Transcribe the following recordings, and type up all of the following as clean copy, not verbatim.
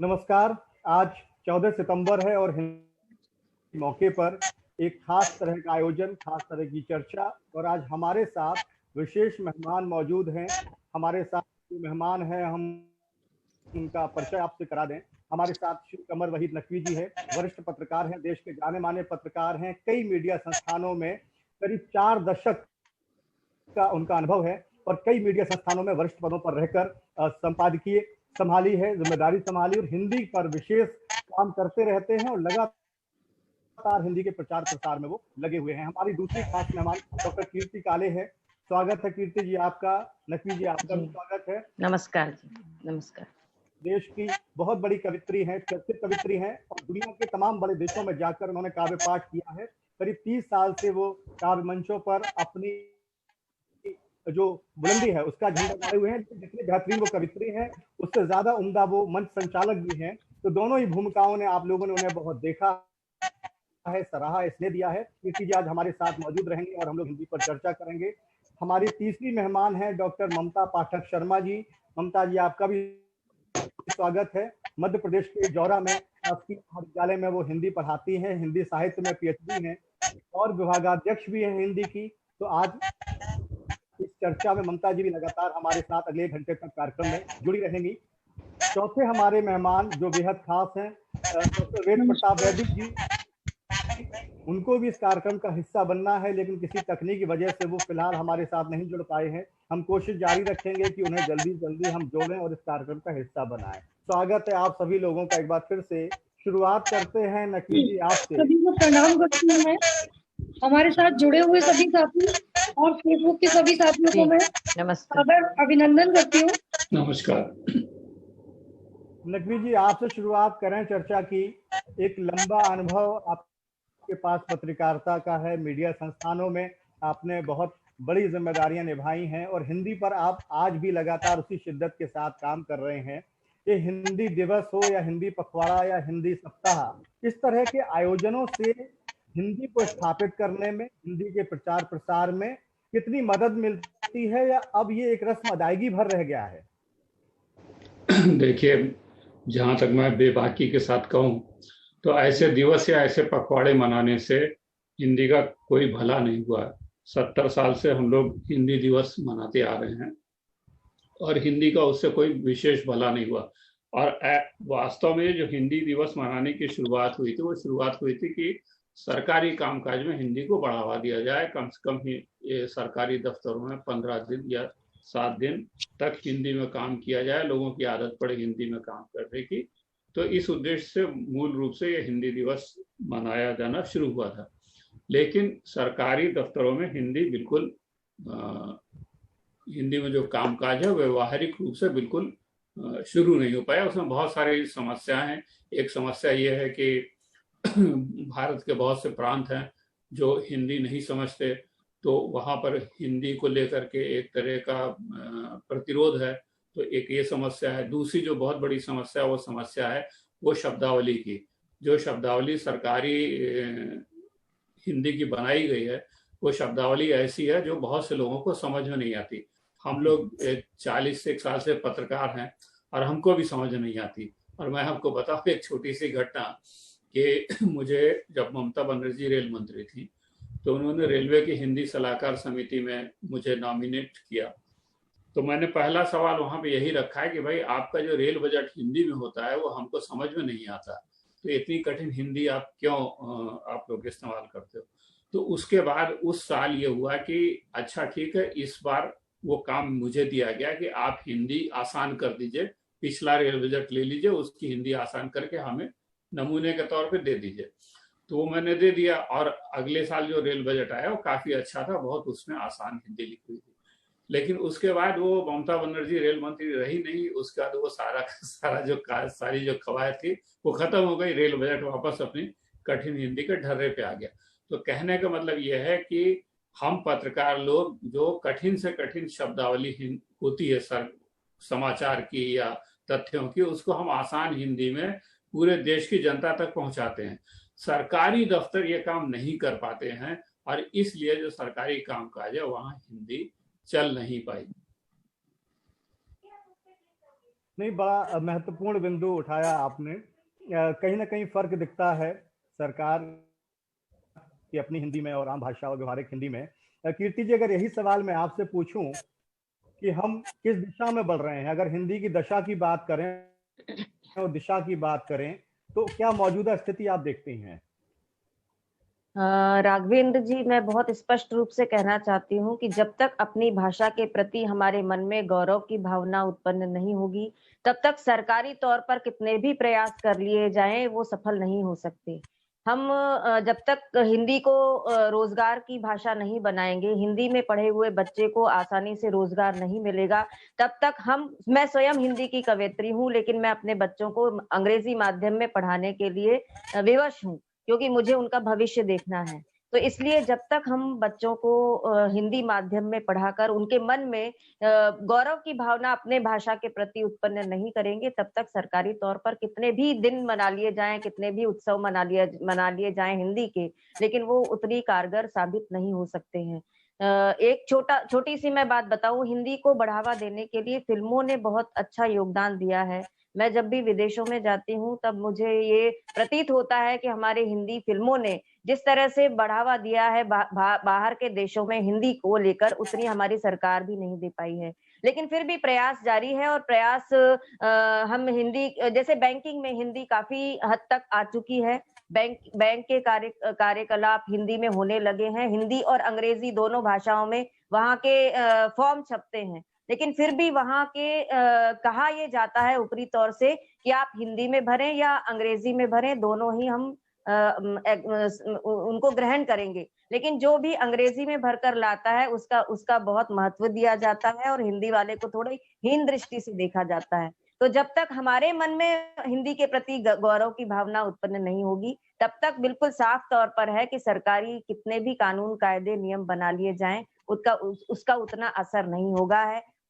नमस्कार। आज 14 सितंबर है और हिंदी मौके पर एक खास तरह का आयोजन, खास तरह की चर्चा। और आज हमारे साथ विशेष मेहमान मौजूद हैं। हमारे साथ जो मेहमान हैं, हम उनका परिचय आपसे करा दें। हमारे साथ श्री कमर वहीद नकवी जी है, वरिष्ठ पत्रकार हैं, देश के जाने माने पत्रकार हैं। कई मीडिया संस्थानों में करीब 4 दशक का उनका अनुभव है और कई मीडिया संस्थानों में वरिष्ठ पदों पर रहकर संपादकीय संभाली है, जिम्मेदारी संभाली और हिंदी पर विशेष काम करते रहते हैं और लगातार हिंदी के प्रचार प्रसार में वो लगे हुए हैं। हमारी दूसरी खास मेहमान डॉक्टर कीर्ति काले हैं। स्वागत है कीर्ति जी आपका। नकवी जी आपका भी स्वागत है। नमस्कार जी। नमस्कार। देश की बहुत बड़ी कवित्री हैं, चर्चित कवित्री हैं और दुनिया के तमाम बड़े देशों में जाकर उन्होंने काव्य पाठ किया है। करीब 30 साल से वो काव्य मंचों पर अपनी जो बुलंदी है उसका झंडा गाड़े हुए हैं। जितनी बेहतरीन वो कवित्री हैं, उससे ज्यादा उम्दा वो मंच संचालक भी हैं। तो दोनों ही भूमिकाओं ने आप लोगों ने उन्हें बहुत देखा है, सराहा, स्नेह दिया है। कीर्ति जी आज हमारे साथ मौजूद रहेंगे और हम लोग हिंदी पर चर्चा करेंगे। हमारी तीसरी मेहमान है डॉक्टर ममता पाठक शर्मा जी। ममता जी आपका भी स्वागत है। मध्य प्रदेश के जौरा में शासकीय महाविद्यालय में वो हिंदी पढ़ाती हैं, हिंदी साहित्य में पीएचडी हैं और विभागाध्यक्ष भी हैं हिंदी की। तो आज इस चर्चा में ममता जी भी लगातार हमारे साथ अगले 1 घंटे तक कार्यक्रम में जुड़ी रहेंगी। चौथे हमारे मेहमान जो बेहद खास हैं डॉक्टर वेद प्रताप वैदिक जी। उनको भी इस कार्यक्रम का हिस्सा बनना है, लेकिन किसी तकनीकी वजह से वो फिलहाल हमारे साथ नहीं जुड़ पाए हैं। हम कोशिश जारी रखेंगे कि उन्हें जल्दी जल्दी हम जोड़ें और इस कार्यक्रम का हिस्सा बनाएं। स्वागत है आप सभी लोगों का एक बार फिर से। शुरुआत करते हैं नकवी जी आपसे। सभी को प्रणाम करती हूँ मैं, हमारे साथ जुड़े हुए सभी साथी और फेसबुक के सभी साथियों को मैं नमस्कार, अभिनंदन करती हूँ। नमस्कार। नकवी जी आपसे शुरुआत करें चर्चा की। एक लंबा अनुभव आपके पास पत्रकारिता का है, मीडिया संस्थानों में आपने बहुत बड़ी जिम्मेदारियां निभाई हैं और हिंदी पर आप आज भी लगातार उसी शिद्दत के साथ काम कर रहे हैं। ये हिंदी दिवस हो या हिंदी पखवाड़ा या हिंदी सप्ताह, इस तरह के आयोजनों से हिंदी को स्थापित करने में, हिंदी के प्रचार प्रसार में कितनी मदद मिलती है या अब ये एक रस्म अदायगी भर रह गया है? देखिए, जहां तक मैं बेबाकी के साथ कहूं तो ऐसे दिवस या ऐसे पखवाड़े मनाने से हिंदी का कोई भला नहीं हुआ। 70 साल से हम लोग हिंदी दिवस मनाते आ रहे हैं और हिंदी का उससे कोई विशेष भला नहीं हुआ। और वास्तव में जो हिंदी दिवस मनाने की शुरुआत हुई थी, वो शुरुआत हुई थी कि सरकारी कामकाज में हिंदी को बढ़ावा दिया जाए। कम से कम ये सरकारी दफ्तरों में 15 दिन या 7 दिन तक हिंदी में काम किया जाए, लोगों की आदत पड़े हिंदी में काम करने की। तो इस उद्देश्य से मूल रूप से ये हिंदी दिवस मनाया जाना शुरू हुआ था। लेकिन सरकारी दफ्तरों में हिंदी बिल्कुल हिंदी में जो कामकाज है व्यवहारिक रूप से बिल्कुल शुरू नहीं हो पाया। उसमें बहुत सारी समस्याएं हैं। एक समस्या ये है कि भारत के बहुत से प्रांत हैं जो हिंदी नहीं समझते, तो वहां पर हिंदी को लेकर के एक तरह का प्रतिरोध है। तो एक ये समस्या है। दूसरी जो बहुत बड़ी समस्या वो समस्या है वो शब्दावली की। जो शब्दावली सरकारी हिंदी की बनाई गई है, वो शब्दावली ऐसी है जो बहुत से लोगों को समझ में नहीं आती। हम लोग 40 से 1 साल से पत्रकार हैं और हमको भी समझ नहीं आती। और मैं आपको बताऊं एक छोटी सी घटना कि मुझे जब ममता बनर्जी रेल मंत्री थी तो उन्होंने रेलवे की हिंदी सलाहकार समिति में मुझे नॉमिनेट किया। तो मैंने पहला सवाल वहां पे यही रखा है कि भाई आपका जो रेल बजट हिंदी में होता है वो हमको समझ में नहीं आता, तो इतनी कठिन हिंदी आप क्यों आप लोग इस्तेमाल करते हो। तो उसके बाद उस साल ये हुआ कि अच्छा ठीक है, इस बार वो काम मुझे दिया गया कि आप हिंदी आसान कर दीजिए, पिछला रेल बजट ले लीजिए, उसकी हिंदी आसान करके हमें नमूने के तौर पे दे दीजिए। तो वो मैंने दे दिया और अगले साल जो रेल बजट आया वो काफी अच्छा था, बहुत उसमें आसान हिंदी लिखी हुई थी। लेकिन उसके बाद वो ममता बनर्जी रेल मंत्री रही नहीं। उसके बाद वो सारी जो कवायद थी वो खत्म हो गई। रेल बजट वापस अपनी कठिन हिंदी के ढर्रे पे आ गया। तो कहने का मतलब यह है कि हम पत्रकार लोग जो कठिन से कठिन शब्दावली होती है समाचार की या तथ्यों की, उसको हम आसान हिंदी में पूरे देश की जनता तक पहुंचाते हैं। सरकारी दफ्तर ये काम नहीं कर पाते हैं और इसलिए जो सरकारी कामकाज है वहां हिंदी चल नहीं पाई। नहीं, बड़ा महत्वपूर्ण बिंदु उठाया आपने। कहीं ना कहीं फर्क दिखता है सरकार की अपनी हिंदी में और आम भाषा और व्यवहारिक हिंदी में। कीर्ति जी, अगर यही सवाल मैं आपसे पूछूं कि हम किस दिशा में बढ़ रहे हैं, अगर हिंदी की दशा की बात करें और दिशा की बात करें, तो क्या मौजूदा स्थिति आप देखती हैं? राघवेंद्र जी, मैं बहुत स्पष्ट रूप से कहना चाहती हूँ कि जब तक अपनी भाषा के प्रति हमारे मन में गौरव की भावना उत्पन्न नहीं होगी, तब तक सरकारी तौर पर कितने भी प्रयास कर लिए जाएं, वो सफल नहीं हो सकते। हम जब तक हिंदी को रोजगार की भाषा नहीं बनाएंगे, हिंदी में पढ़े हुए बच्चे को आसानी से रोजगार नहीं मिलेगा, तब तक मैं स्वयं हिंदी की कवयित्री हूँ, लेकिन मैं अपने बच्चों को अंग्रेजी माध्यम में पढ़ाने के लिए विवश हूँ, क्योंकि मुझे उनका भविष्य देखना है। तो इसलिए जब तक हम बच्चों को हिंदी माध्यम में पढ़ाकर उनके मन में गौरव की भावना अपने भाषा के प्रति उत्पन्न नहीं करेंगे, तब तक सरकारी तौर पर कितने भी दिन मना लिए जाएं, कितने भी उत्सव मना लिए जाएं हिंदी के, लेकिन वो उतनी कारगर साबित नहीं हो सकते हैं। एक छोटी सी मैं बात बताऊं, हिंदी को बढ़ावा देने के लिए फिल्मों ने बहुत अच्छा योगदान दिया है। मैं जब भी विदेशों में जाती हूँ तब मुझे ये प्रतीत होता है कि हमारे हिंदी फिल्मों ने जिस तरह से बढ़ावा दिया है बाहर के देशों में हिंदी को लेकर, उतनी हमारी सरकार भी नहीं दे पाई है। लेकिन फिर भी प्रयास जारी है, और प्रयास हम हिंदी, जैसे बैंकिंग में हिंदी काफी हद तक आ चुकी है। बैंक के कार्यकलाप हिंदी में होने लगे हैं। हिंदी और अंग्रेजी दोनों भाषाओं में वहाँ के फॉर्म छपते हैं, लेकिन फिर भी वहाँ के कहा ये जाता है ऊपरी तौर से कि आप हिंदी में भरें या अंग्रेजी में भरें, दोनों ही हम उनको ग्रहण करेंगे। लेकिन जो भी अंग्रेजी में भरकर लाता है उसका बहुत महत्व दिया जाता है, और हिंदी वाले को थोड़ी हीन दृष्टि से देखा जाता है। तो जब तक हमारे मन में हिंदी के प्रति गौरव की भावना उत्पन्न नहीं होगी, तब तक बिल्कुल साफ तौर पर है कि सरकारी कितने भी कानून कायदे नियम बना लिए जाएं, उसका उतना असर नहीं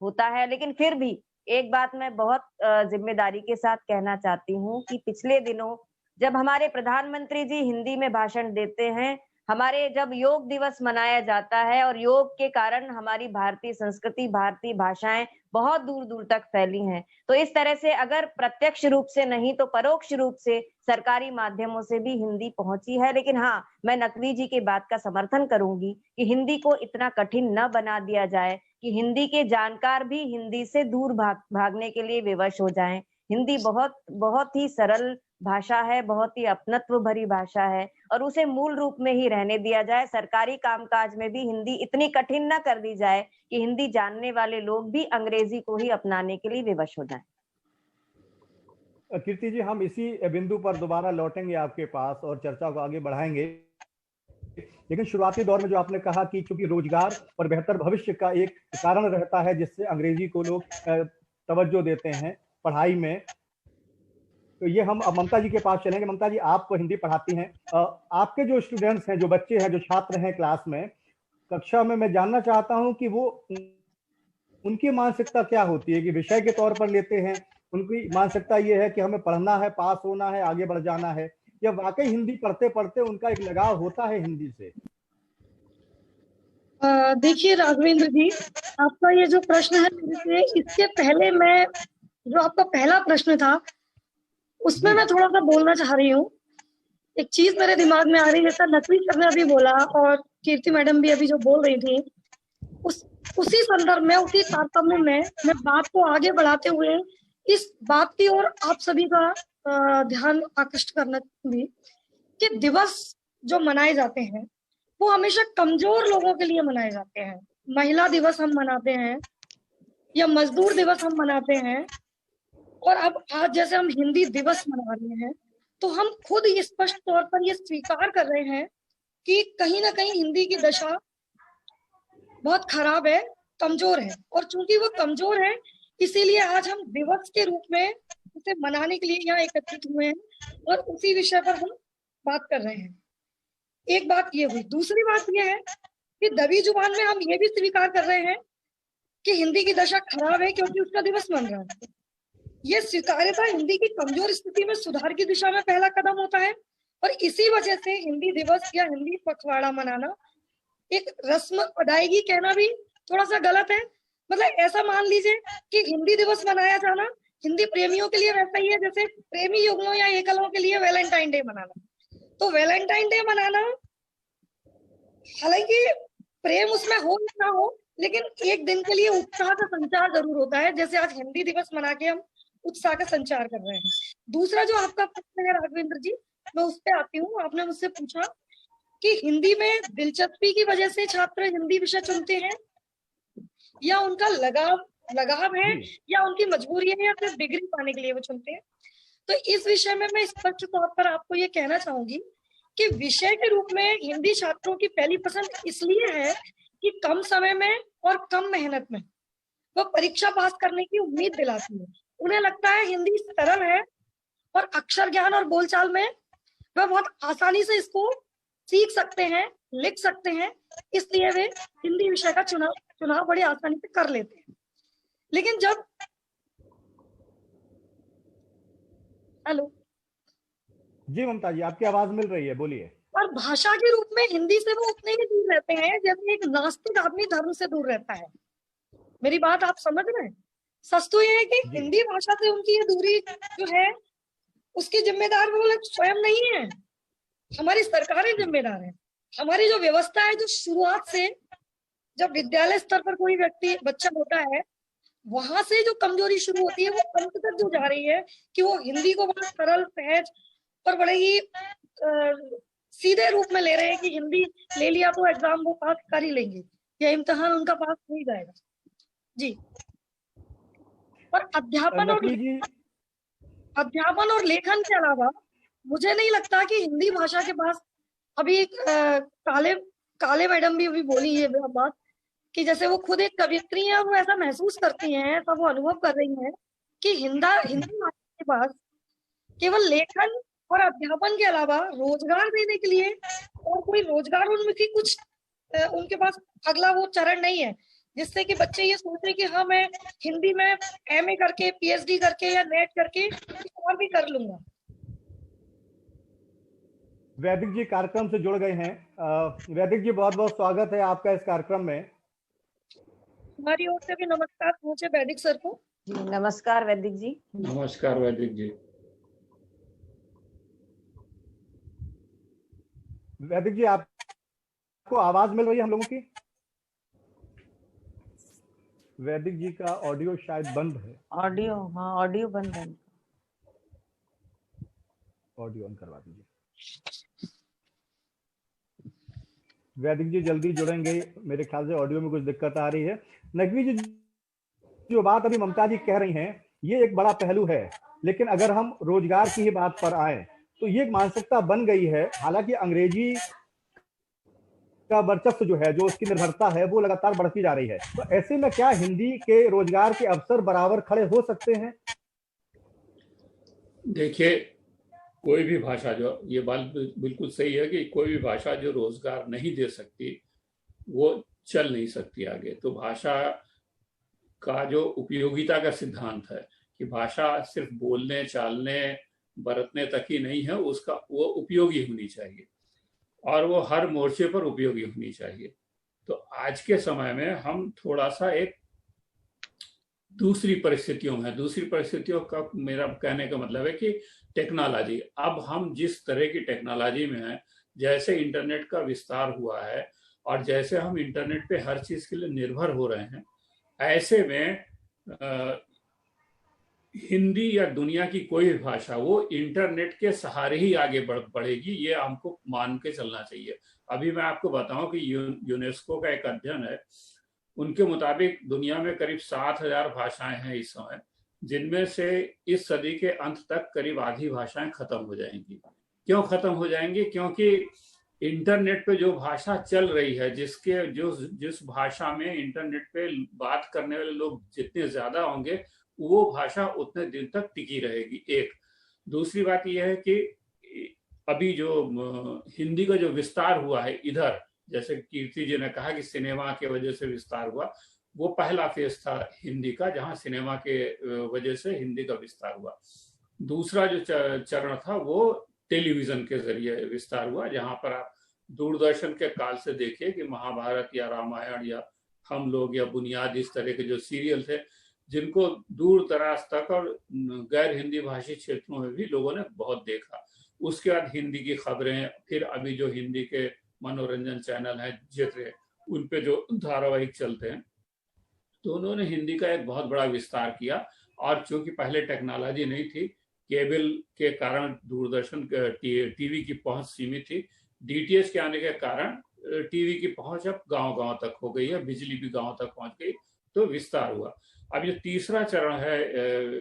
होता है। लेकिन फिर भी एक बात मैं बहुत जिम्मेदारी के साथ कहना चाहती हूँ कि पिछले दिनों जब हमारे प्रधानमंत्री जी हिंदी में भाषण देते हैं, हमारे जब योग दिवस मनाया जाता है, और योग के कारण हमारी भारतीय संस्कृति, भारतीय भाषाएं बहुत दूर दूर तक फैली हैं, तो इस तरह से अगर प्रत्यक्ष रूप से नहीं तो परोक्ष रूप से सरकारी माध्यमों से भी हिंदी पहुंची है। लेकिन हाँ, मैं नकवी जी की बात का समर्थन करूंगी कि हिंदी को इतना कठिन न बना दिया जाए कि हिंदी के जानकार भी हिंदी से दूर भागने के लिए विवश हो जाएं। हिंदी बहुत ही सरल भाषा है, बहुत ही अपनत्व भरी भाषा है, और उसे मूल रूप में ही रहने दिया जाए। सरकारी कामकाज में भी हिंदी इतनी कठिन न कर दी जाए कि हिंदी जानने वाले लोग भी अंग्रेजी को ही अपनाने के लिए विवश हो जाएं। कीर्ति जी, हम इसी बिंदु पर दोबारा लौटेंगे आपके पास और चर्चा को आगे बढ़ाएंगे। लेकिन शुरुआती दौर में जो आपने कहा कि चूंकि रोजगार और बेहतर भविष्य का एक कारण रहता है जिससे अंग्रेजी को लोग तवज्जो देते हैं पढ़ाई में, तो ये हम अब ममता जी के पास चलेंगे। ममता जी, आप हिंदी पढ़ाती हैं, आपके जो स्टूडेंट्स हैं, जो बच्चे हैं, जो छात्र हैं क्लास में, कक्षा में, मैं जानना चाहता हूं कि वो उनकी मानसिकता क्या होती है कि विषय के तौर पर लेते हैं, उनकी मानसिकता ये है कि हमें पढ़ना है, पास होना है, आगे बढ़ जाना है, या वाकई हिंदी पढ़ते पढ़ते उनका एक लगाव होता है हिंदी से? देखिए राघवेंद्र जी, आपका ये जो प्रश्न है मेरे से, इसके पहले मैं जो आपका पहला प्रश्न था उसमें मैं थोड़ा सा बोलना चाह रही हूँ। एक चीज मेरे दिमाग में आ रही है, जैसा नकवी सर ने अभी बोला और कीर्ति मैडम भी अभी जो बोल रही थी, उसी संदर्भ में, उसी तारतम्य में मैं बात को आगे बढ़ाते हुए इस बात की ओर आप सभी का ध्यान आकृष्ट करना भी कि दिवस जो मनाए जाते हैं वो हमेशा कमजोर लोगों के लिए मनाए जाते हैं। महिला दिवस हम मनाते हैं या मजदूर दिवस हम मनाते हैं, और अब आज जैसे हम हिंदी दिवस मना रहे हैं, तो हम खुद स्पष्ट तौर पर ये स्वीकार कर रहे हैं कि कहीं ना कहीं हिंदी की दशा बहुत खराब है, कमजोर है, और चूंकि वो कमजोर है इसीलिए आज हम दिवस के रूप में उसे मनाने के लिए यहाँ एकत्रित हुए हैं और उसी विषय पर हम बात कर रहे हैं। एक बात ये हुई। दूसरी बात ये है कि दबी जुबान में हम ये भी स्वीकार कर रहे हैं कि हिंदी की दशा खराब है क्योंकि उसका दिवस मन रहा है। ये स्वीकार्यता हिंदी की कमजोर स्थिति में सुधार की दिशा में पहला कदम होता है, और इसी वजह से हिंदी दिवस या हिंदी पखवाड़ा मनाना एक रस्म अदायगी कहना भी थोड़ा सा गलत है। मतलब ऐसा मान लीजिए कि हिंदी दिवस मनाया जाना हिंदी प्रेमियों के लिए वैसा ही है जैसे प्रेमी युगलों या एकलों के लिए वैलेंटाइन डे मनाना। तो वैलेंटाइन डे मनाना, हालांकि प्रेम उसमें हो या ना हो, लेकिन एक दिन के लिए उत्साह का संचार जरूर होता है, जैसे आज हिंदी दिवस मना के हम उत्साह का संचार कर रहे हैं। दूसरा जो आपका प्रश्न है राघवेंद्र जी, मैं उस पर आती हूँ। आपने मुझसे पूछा कि हिंदी में दिलचस्पी की वजह से छात्र हिंदी विषय चुनते हैं या उनका लगाव है या उनकी मजबूरी है या फिर डिग्री पाने के लिए वो चुनते हैं। तो इस विषय में मैं स्पष्ट तौर पर आपको ये कहना चाहूंगी कि विषय के रूप में हिंदी छात्रों की पहली पसंद इसलिए है कि कम समय में और कम मेहनत में वह परीक्षा पास करने की उम्मीद दिलाती है। उन्हें लगता है हिंदी सरल है और अक्षर ज्ञान और बोलचाल में वह बहुत आसानी से इसको सीख सकते हैं, लिख सकते हैं, इसलिए वे हिंदी विषय का चुनाव बड़ी आसानी से कर लेते हैं। लेकिन जब हेलो जी ममता जी, आपकी आवाज मिल रही है, बोलिए। और भाषा के रूप में हिंदी से वो उतने ही दूर रहते हैं जैसे एक नास्तिक आदमी धर्म से दूर रहता है। मेरी बात आप समझ रहे हैं? सच तो ये है कि हिंदी भाषा से उनकी ये दूरी जो है उसकी जिम्मेदार वो लोग स्वयं नहीं है, हमारी सरकारें जिम्मेदार है। हमारी जो व्यवस्था है, जो शुरुआत से जब विद्यालय स्तर पर कोई व्यक्ति बच्चा होता है वहां से जो कमजोरी शुरू होती है वो अंत तक जो जा रही है कि वो हिंदी को बड़ा सरल, सहज और बड़े ही सीधे रूप में ले रहे हैं कि हिंदी ले लिया तो एग्जाम वो पास कर ही लेंगे या इम्तिहान उनका पास हो ही जाएगा। जी। और अध्यापन और लेखन के अलावा मुझे नहीं लगता कि हिंदी भाषा के पास अभी काले मैडम भी अभी बोली ये बात कि जैसे वो खुद एक कवियत्री है, वो ऐसा महसूस करती हैं, ऐसा वो अनुभव कर रही हैं कि हिंदी भाषा के पास केवल लेखन और अध्यापन के अलावा रोजगार देने के लिए और कोई रोजगार उन्मुखी कुछ उनके पास अगला वो चरण नहीं है जिससे कि बच्चे ये सोचे कि हाँ मैं हिंदी में एमए करके, पीएचडी करके या नेट करके और भी कर लूंगा। वैदिक जी कार्यक्रम से जुड़ गए हैं। वैदिक जी, बहुत बहुत स्वागत है आपका इस कार्यक्रम में। हमारी ओर से भी नमस्कार पहुंचे वैदिक सर को। नमस्कार वैदिक जी। नमस्कार वैदिक जी। वैदिक जी, आपको आवाज मिल रही है हम लोगों की? वैदिक जी का ऑडियो शायद बंद है। ऑडियो, हाँ ऑडियो बंद है। ऑडियो ऑन करवा दीजिए। वैदिक जी जल्दी जुड़ेंगे, मेरे ख्याल से ऑडियो में कुछ दिक्कत आ रही है। नकवी जी, जो बात अभी ममता जी कह रही हैं ये एक बड़ा पहलू है, लेकिन अगर हम रोजगार की ही बात पर आए तो ये एक मानसिकता बन गई है। हालांकि अंग्रेजी का वर्चस्व जो है, जो उसकी निर्भरता है, वो लगातार बढ़ती जा रही है। तो ऐसे में क्या हिंदी के रोजगार के अवसर बराबर खड़े हो सकते हैं? देखिए, कोई भी भाषा, जो ये बात बिल्कुल सही है कि कोई भी भाषा जो रोजगार नहीं दे सकती वो चल नहीं सकती आगे। तो भाषा का जो उपयोगिता का सिद्धांत है कि भाषा सिर्फ बोलने, चालने, बरतने तक ही नहीं है, उसका वो उपयोगी होनी चाहिए और वो हर मोर्चे पर उपयोगी होनी चाहिए। तो आज के समय में हम थोड़ा सा एक दूसरी परिस्थितियों का मेरा कहने का मतलब है कि टेक्नोलॉजी, अब हम जिस तरह की टेक्नोलॉजी में हैं, जैसे इंटरनेट का विस्तार हुआ है और जैसे हम इंटरनेट पे हर चीज के लिए निर्भर हो रहे हैं, ऐसे में हिंदी या दुनिया की कोई भी भाषा वो इंटरनेट के सहारे ही आगे बढ़ेगी, ये हमको मान के चलना चाहिए। अभी मैं आपको बताऊं कि यूनेस्को का एक अध्ययन है, उनके मुताबिक दुनिया में करीब 7,000 भाषाएं हैं इस समय, जिनमें से इस सदी के अंत तक करीब आधी भाषाएं खत्म हो जाएंगी। क्यों खत्म हो जाएंगी? क्योंकि इंटरनेट पे जो भाषा चल रही है, जिस भाषा में इंटरनेट पे बात करने वाले लोग जितने ज्यादा होंगे वो भाषा उतने दिन तक टिकी रहेगी। एक दूसरी बात यह है कि अभी जो हिंदी का जो विस्तार हुआ है इधर, जैसे कीर्ति जी ने कहा कि सिनेमा के वजह से विस्तार हुआ, वो पहला फेज था हिंदी का, जहां सिनेमा के वजह से हिंदी का विस्तार हुआ। दूसरा जो चरण था वो टेलीविजन के जरिए विस्तार हुआ, जहां पर आप दूरदर्शन के काल से देखिए कि महाभारत या रामायण या हम लोग या बुनियाद, इस तरह के जो सीरियल थे, जिनको दूर दराज तक और गैर हिंदी भाषी क्षेत्रों में भी लोगों ने बहुत देखा। उसके बाद हिंदी की खबरें, फिर अभी जो हिंदी के मनोरंजन चैनल हैं जितने, उन पे जो धारावाहिक चलते हैं, तो उन्होंने हिंदी का एक बहुत बड़ा विस्तार किया। और चूंकि पहले टेक्नोलॉजी नहीं थी, केबल के कारण दूरदर्शन टीवी की पहुंच सीमित थी, डीटीएच के आने के कारण टीवी की पहुंच अब गांव-गांव तक हो गई है, बिजली भी गांव तक पहुंच गई, तो विस्तार हुआ। अब ये तीसरा चरण है,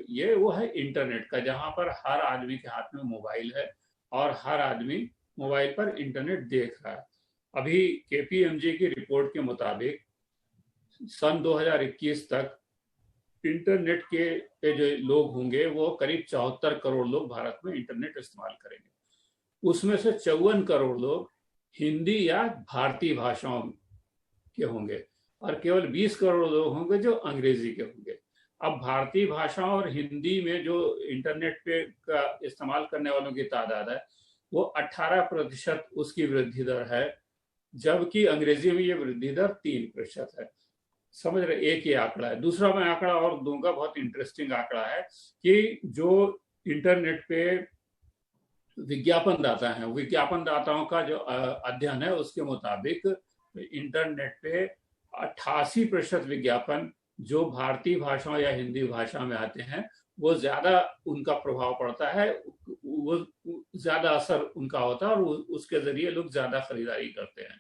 ये वो है इंटरनेट का, जहां पर हर आदमी के हाथ में मोबाइल है और हर आदमी मोबाइल पर इंटरनेट देख रहा है। अभी केपीएमजी की रिपोर्ट के मुताबिक सन 2021 तक इंटरनेट के जो लोग होंगे वो करीब 74 करोड़ लोग भारत में इंटरनेट इस्तेमाल करेंगे। उसमें से 54 करोड़ लोग हिंदी या भारतीय भाषाओं के होंगे और केवल 20 करोड़ लोग होंगे जो अंग्रेजी के होंगे। अब भारतीय भाषाओं और हिंदी में जो इंटरनेट पे का इस्तेमाल करने वालों की तादाद है वो 18% उसकी वृद्धि दर है, जबकि अंग्रेजी में ये वृद्धि दर 3% है। समझ रहे, एक ही आंकड़ा है। दूसरा मैं आंकड़ा और दूंगा, बहुत इंटरेस्टिंग आंकड़ा है कि जो इंटरनेट पे विज्ञापन दाता हैं, विज्ञापन दाताओं का जो अध्ययन है उसके मुताबिक इंटरनेट पे 88% विज्ञापन जो भारतीय भाषाओं या हिंदी भाषा में आते हैं वो ज्यादा उनका प्रभाव पड़ता है, वो ज्यादा असर उनका होता है और उसके जरिए लोग ज्यादा खरीदारी करते हैं।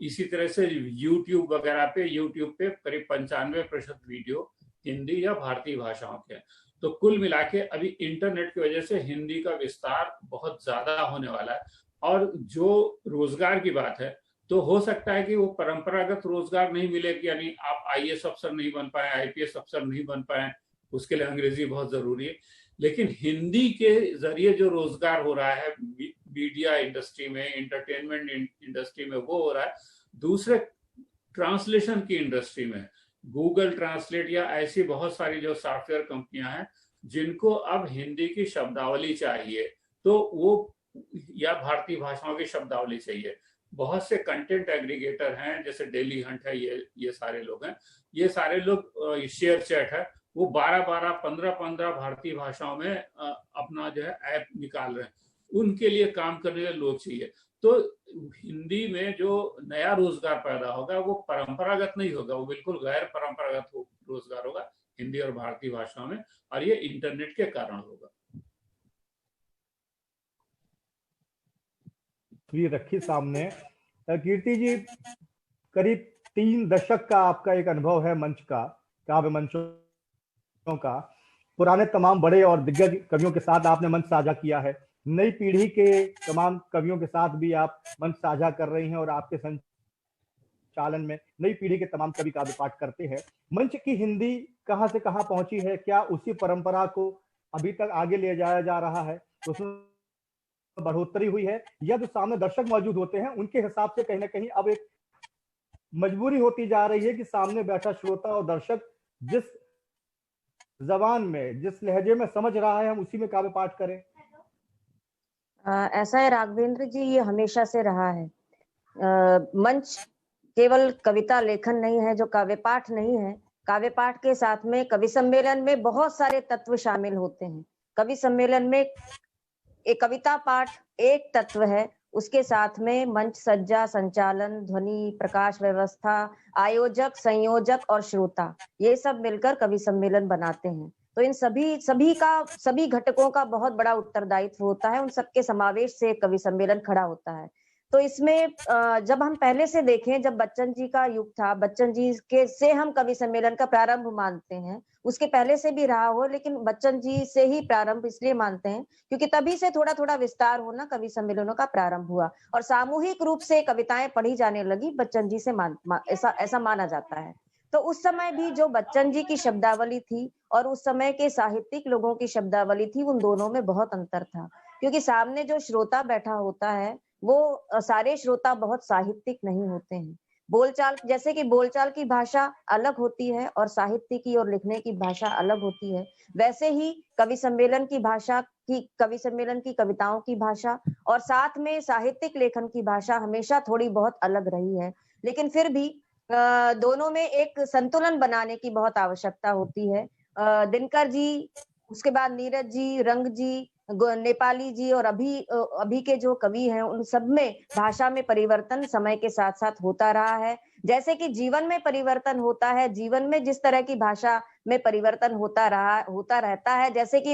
इसी तरह से यूट्यूब वगैरह पे, यूट्यूब पे करीब 95% वीडियो हिंदी या भारतीय भाषाओं के हैं। तो कुल मिला के अभी इंटरनेट की वजह से हिंदी का विस्तार बहुत ज्यादा होने वाला है। और जो रोजगार की बात है, तो हो सकता है कि वो परंपरागत रोजगार नहीं मिले, कि यानी आप आईएएस अफसर नहीं बन पाए, आईपीएस अफसर नहीं बन पाए, उसके लिए अंग्रेजी बहुत जरूरी है। लेकिन हिंदी के जरिए जो रोजगार हो रहा है मीडिया इंडस्ट्री में, एंटरटेनमेंट इंडस्ट्री में, वो हो रहा है। दूसरे ट्रांसलेशन की इंडस्ट्री में गूगल ट्रांसलेट या ऐसी बहुत सारी जो सॉफ्टवेयर कंपनियां हैं जिनको अब हिंदी की शब्दावली चाहिए, तो वो या भारतीय भाषाओं की शब्दावली चाहिए। बहुत से कंटेंट एग्रीगेटर हैं, जैसे डेली हंट है, ये सारे लोग हैं, ये सारे लोग, शेयर चैट है, वो 12-12, 15-15 भारतीय भाषाओं में अपना जो है ऐप निकाल रहे हैं। उनके लिए काम करने वाले लोग चाहिए। तो हिंदी में जो नया रोजगार पैदा होगा वो परंपरागत नहीं होगा, वो बिल्कुल गैर परंपरागत रोजगार होगा हिंदी और भारतीय भाषाओं में, और ये इंटरनेट के कारण होगा। तस्वीर रखी सामने। कीर्ति जी, करीब 3 दशक का आपका एक अनुभव है मंच का, काव्य मंचों का। पुराने तमाम बड़े और दिग्गज कवियों के साथ आपने मंच साझा किया है, नई पीढ़ी के तमाम कवियों के साथ भी आप मंच साझा कर रही हैं और आपके संचालन में नई पीढ़ी के तमाम कवि काव्य पाठ करते हैं। मंच की हिंदी कहां से कहां पहुंची है? क्या उसी परंपरा को अभी तक आगे ले जाया जा रहा है, उसमें बढ़ोतरी हुई है, या जो सामने दर्शक मौजूद होते हैं उनके हिसाब से कहीं ना कहीं अब एक मजबूरी होती जा रही है कि सामने बैठा श्रोता और दर्शक जिस जबान में, जिस लहजे में समझ रहा है हम उसी में काव्य पाठ करें? ऐसा है राघवेंद्र जी, ये हमेशा से रहा है। मंच केवल कविता लेखन नहीं है, जो काव्य पाठ नहीं है। काव्य पाठ के साथ में कवि सम्मेलन में बहुत सारे तत्व शामिल होते हैं। कवि सम्मेलन में एक कविता पाठ एक तत्व है, उसके साथ में मंच सज्जा, संचालन, ध्वनि, प्रकाश व्यवस्था, आयोजक, संयोजक और श्रोता, ये सब मिलकर कवि सम्मेलन बनाते हैं। तो इन सभी घटकों का बहुत बड़ा उत्तरदायित्व होता है, उन सबके समावेश से कवि सम्मेलन खड़ा होता है। तो इसमें जब हम पहले से देखें, जब बच्चन जी का युग था, बच्चन जी के से हम कवि सम्मेलन का प्रारंभ मानते हैं। उसके पहले से भी रहा हो, लेकिन बच्चन जी से ही प्रारंभ इसलिए मानते हैं क्योंकि तभी से थोड़ा थोड़ा विस्तार होना कवि सम्मेलनों का प्रारंभ हुआ और सामूहिक रूप से कविताएं पढ़ी जाने लगी बच्चन जी से ऐसा माना जाता है। तो उस समय भी जो बच्चन जी की शब्दावली थी और उस समय के साहित्यिक लोगों की शब्दावली थी, उन दोनों में बहुत अंतर था, क्योंकि सामने जो श्रोता बैठा होता है वो सारे श्रोता बहुत साहित्यिक नहीं होते हैं। बोलचाल, जैसे कि बोलचाल की भाषा अलग होती है और साहित्य की और लिखने की भाषा अलग होती है, वैसे ही कवि सम्मेलन की भाषा कवि सम्मेलन की कविताओं की भाषा और साथ में साहित्यिक लेखन की भाषा हमेशा थोड़ी बहुत अलग रही है। लेकिन फिर भी दोनों में एक संतुलन बनाने की बहुत आवश्यकता होती है दिनकर जी, उसके बाद नीरज जी, रंग जी, नेपाली जी और अभी के जो कवि हैं उन सब में भाषा में परिवर्तन समय के साथ साथ होता रहा है। जैसे कि जीवन में परिवर्तन होता है, जीवन में जिस तरह की भाषा में परिवर्तन होता रहता है, जैसे कि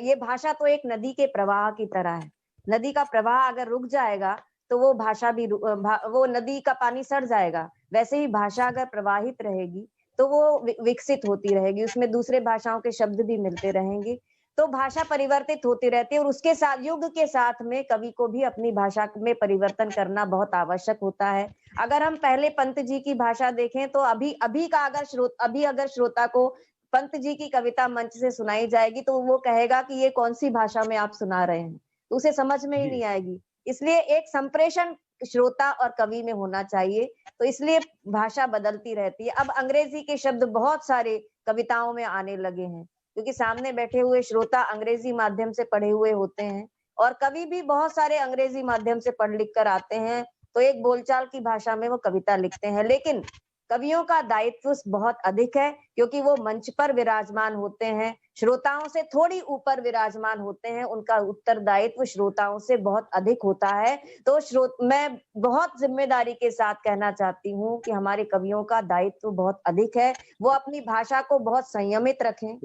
ये भाषा तो एक नदी के प्रवाह की तरह है। नदी का प्रवाह अगर रुक जाएगा तो वो भाषा भी वो नदी का पानी सड़ जाएगा। वैसे ही भाषा अगर प्रवाहित रहेगी तो वो विकसित होती रहेगी, उसमें दूसरे भाषाओं के शब्द भी मिलते रहेंगे। तो भाषा परिवर्तित होती रहती है और उसके साथ युग के साथ में कवि को भी अपनी भाषा में परिवर्तन करना बहुत आवश्यक होता है। अगर हम पहले पंत जी की भाषा देखें तो अभी अगर श्रोता को पंत जी की कविता मंच से सुनाई जाएगी तो वो कहेगा कि ये कौन सी भाषा में आप सुना रहे हैं, तो उसे समझ में ही नहीं आएगी। इसलिए एक संप्रेषण श्रोता और कवि में होना चाहिए, तो इसलिए भाषा बदलती रहती है। अब अंग्रेजी के शब्द बहुत सारे कविताओं में आने लगे हैं क्योंकि सामने बैठे हुए श्रोता अंग्रेजी माध्यम से पढ़े हुए होते हैं और कवि भी बहुत सारे अंग्रेजी माध्यम से पढ़ लिख कर आते हैं, तो एक बोलचाल की भाषा में वो कविता लिखते हैं। लेकिन कवियों का दायित्व बहुत अधिक है क्योंकि वो मंच पर विराजमान होते हैं, श्रोताओं से थोड़ी ऊपर विराजमान होते हैं, उनका उत्तरदायित्व श्रोताओं से बहुत अधिक होता है। तो मैं बहुत जिम्मेदारी के साथ कहना चाहती हूँ कि हमारे कवियों का दायित्व बहुत अधिक है। वो अपनी भाषा को बहुत संयमित रखें,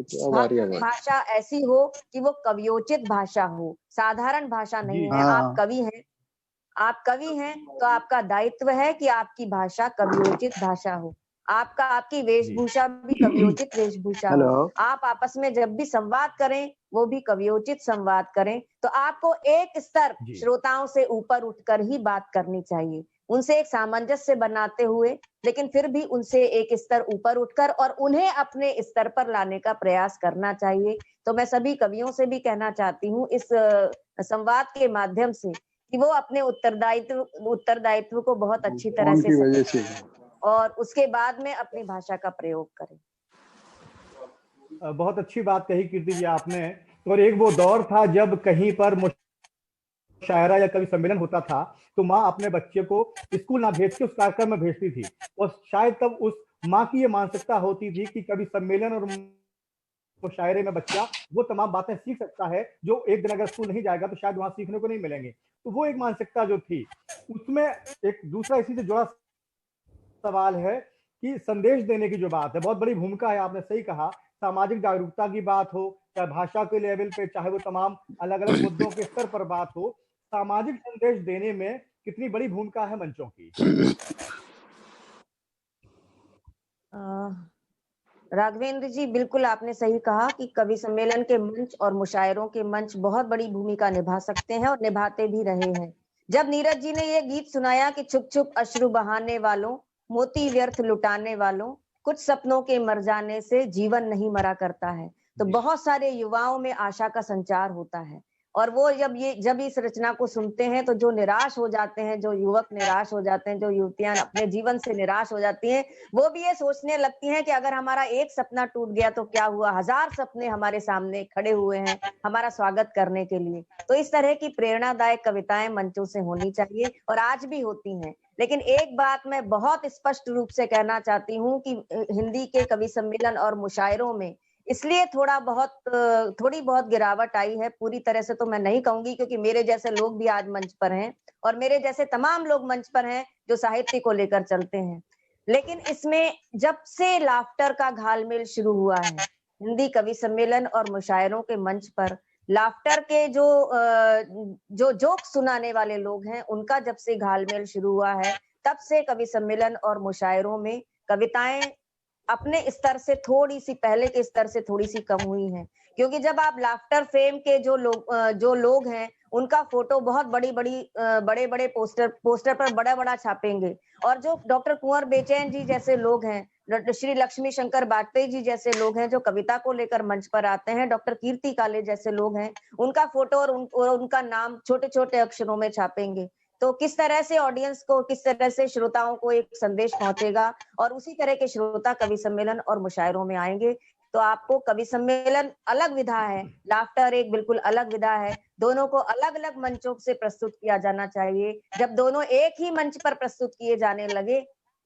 भाषा ऐसी हो कि वो कवियोचित भाषा हो, साधारण भाषा नहीं है। आप कवि हैं तो आपका दायित्व है कि आपकी भाषा कवियोचित भाषा हो, आपकी वेशभूषा भी कवियोचित वेशभूषा हो। आप आपस में जब भी संवाद करें वो भी कवियोचित संवाद करें। तो आपको एक स्तर श्रोताओं से ऊपर उठकर ही बात करनी चाहिए, उनसे एक सामंजस्य बनाते हुए, लेकिन फिर भी उनसे एक स्तर ऊपर उठकर और उन्हें अपने स्तर पर लाने का प्रयास करना चाहिए। तो मैं सभी कवियों से भी कहना चाहती हूँ इस संवाद के माध्यम से कि वो अपने उत्तरदायित्व को बहुत अच्छी तरह से और उसके बाद में अपनी भाषा का प्रयोग करें। बहुत अच्छी बात कही कीर्ति जी आपने। और एक वो दौर था जब कहीं पर मुशायरा या कवि सम्मेलन होता था तो माँ अपने बच्चे को स्कूल ना भेज के उस कार्यक्रम में भेजती थी और शायद तब उस माँ की ये मानसिकता होती थी कि कवि सम्मेलन और मुशायरे में बच्चा वो तमाम बातें सीख सकता है जो एक दिन अगर स्कूल नहीं जाएगा तो शायद वहां सीखने को नहीं मिलेंगे। तो वो एक मानसिकता जो थी, उसमें एक दूसरा इसी से जुड़ा सवाल है कि संदेश देने की जो बात है, बहुत बड़ी भूमिका है। आपने सही कहा, सामाजिक जागरूकता की बात हो, चाहे भाषा के लेवल पे, चाहे वो तमाम अलग अलग मुद्दों के स्तर पर बात हो, सामाजिक संदेश देने में कितनी बड़ी भूमिका है मंचों की। राघवेंद्र जी, बिल्कुल आपने सही कहा कि कवि सम्मेलन के मंच और मुशायरों के मंच बहुत बड़ी भूमिका निभा सकते हैं और निभाते भी रहे हैं। जब नीरज जी ने ये गीत सुनाया कि छुप छुप अश्रु बहाने वालों, मोती व्यर्थ लुटाने वालों, कुछ सपनों के मर जाने से जीवन नहीं मरा करता है, तो बहुत सारे युवाओं में आशा का संचार होता है। और वो जब इस रचना को सुनते हैं तो जो निराश हो जाते हैं, जो युवक निराश हो जाते हैं, जो युवतियां अपने जीवन से निराश हो जाती हैं, वो भी ये सोचने लगती हैं कि अगर हमारा एक सपना टूट गया तो क्या हुआ, 1000 सपने हमारे सामने खड़े हुए हैं हमारा स्वागत करने के लिए। तो इस तरह की प्रेरणादायक कविताएं मंचों से होनी चाहिए और आज भी होती हैं। लेकिन एक बात मैं बहुत स्पष्ट रूप से कहना चाहती हूँ कि हिंदी के कवि सम्मेलन और मुशायरों में इसलिए थोड़ी बहुत गिरावट आई है। पूरी तरह से तो मैं नहीं कहूंगी क्योंकि मेरे जैसे लोग भी आज मंच पर हैं और मेरे जैसे तमाम लोग मंच पर हैं जो साहित्य को लेकर चलते हैं। लेकिन इसमें जब से लाफ्टर का घालमेल शुरू हुआ है, हिंदी कवि सम्मेलन और मुशायरों के मंच पर लाफ्टर के जो जोक सुनाने वाले लोग हैं उनका जब से घालमेल शुरू हुआ है, तब से कवि सम्मेलन और मुशायरों में कविताएं अपने स्तर से थोड़ी सी, पहले के स्तर से थोड़ी सी कम हुई हैं। क्योंकि जब आप लाफ्टर फेम के जो लोग हैं उनका फोटो बहुत बड़े बड़े पोस्टर पर बड़ा छापेंगे और जो डॉक्टर कुंवर बेचैन जी जैसे लोग हैं, श्री लक्ष्मी शंकर बाजपेयी जी जैसे लोग हैं जो कविता को लेकर मंच पर आते हैं, डॉक्टर कीर्ति काले जैसे लोग हैं, उनका फोटो और उनका नाम छोटे छोटे अक्षरों में छापेंगे। तो किस तरह से ऑडियंस को, किस तरह से श्रोताओं को एक संदेश पहुंचेगा और उसी तरह के श्रोता कवि सम्मेलन और मुशायरों में आएंगे। तो आपको कवि सम्मेलन अलग विधा है, लाफ्टर एक बिल्कुल अलग विधा है। दोनों को अलग अलग मंचों से प्रस्तुत किया जाना चाहिए। जब दोनों एक ही मंच पर प्रस्तुत किए जाने लगे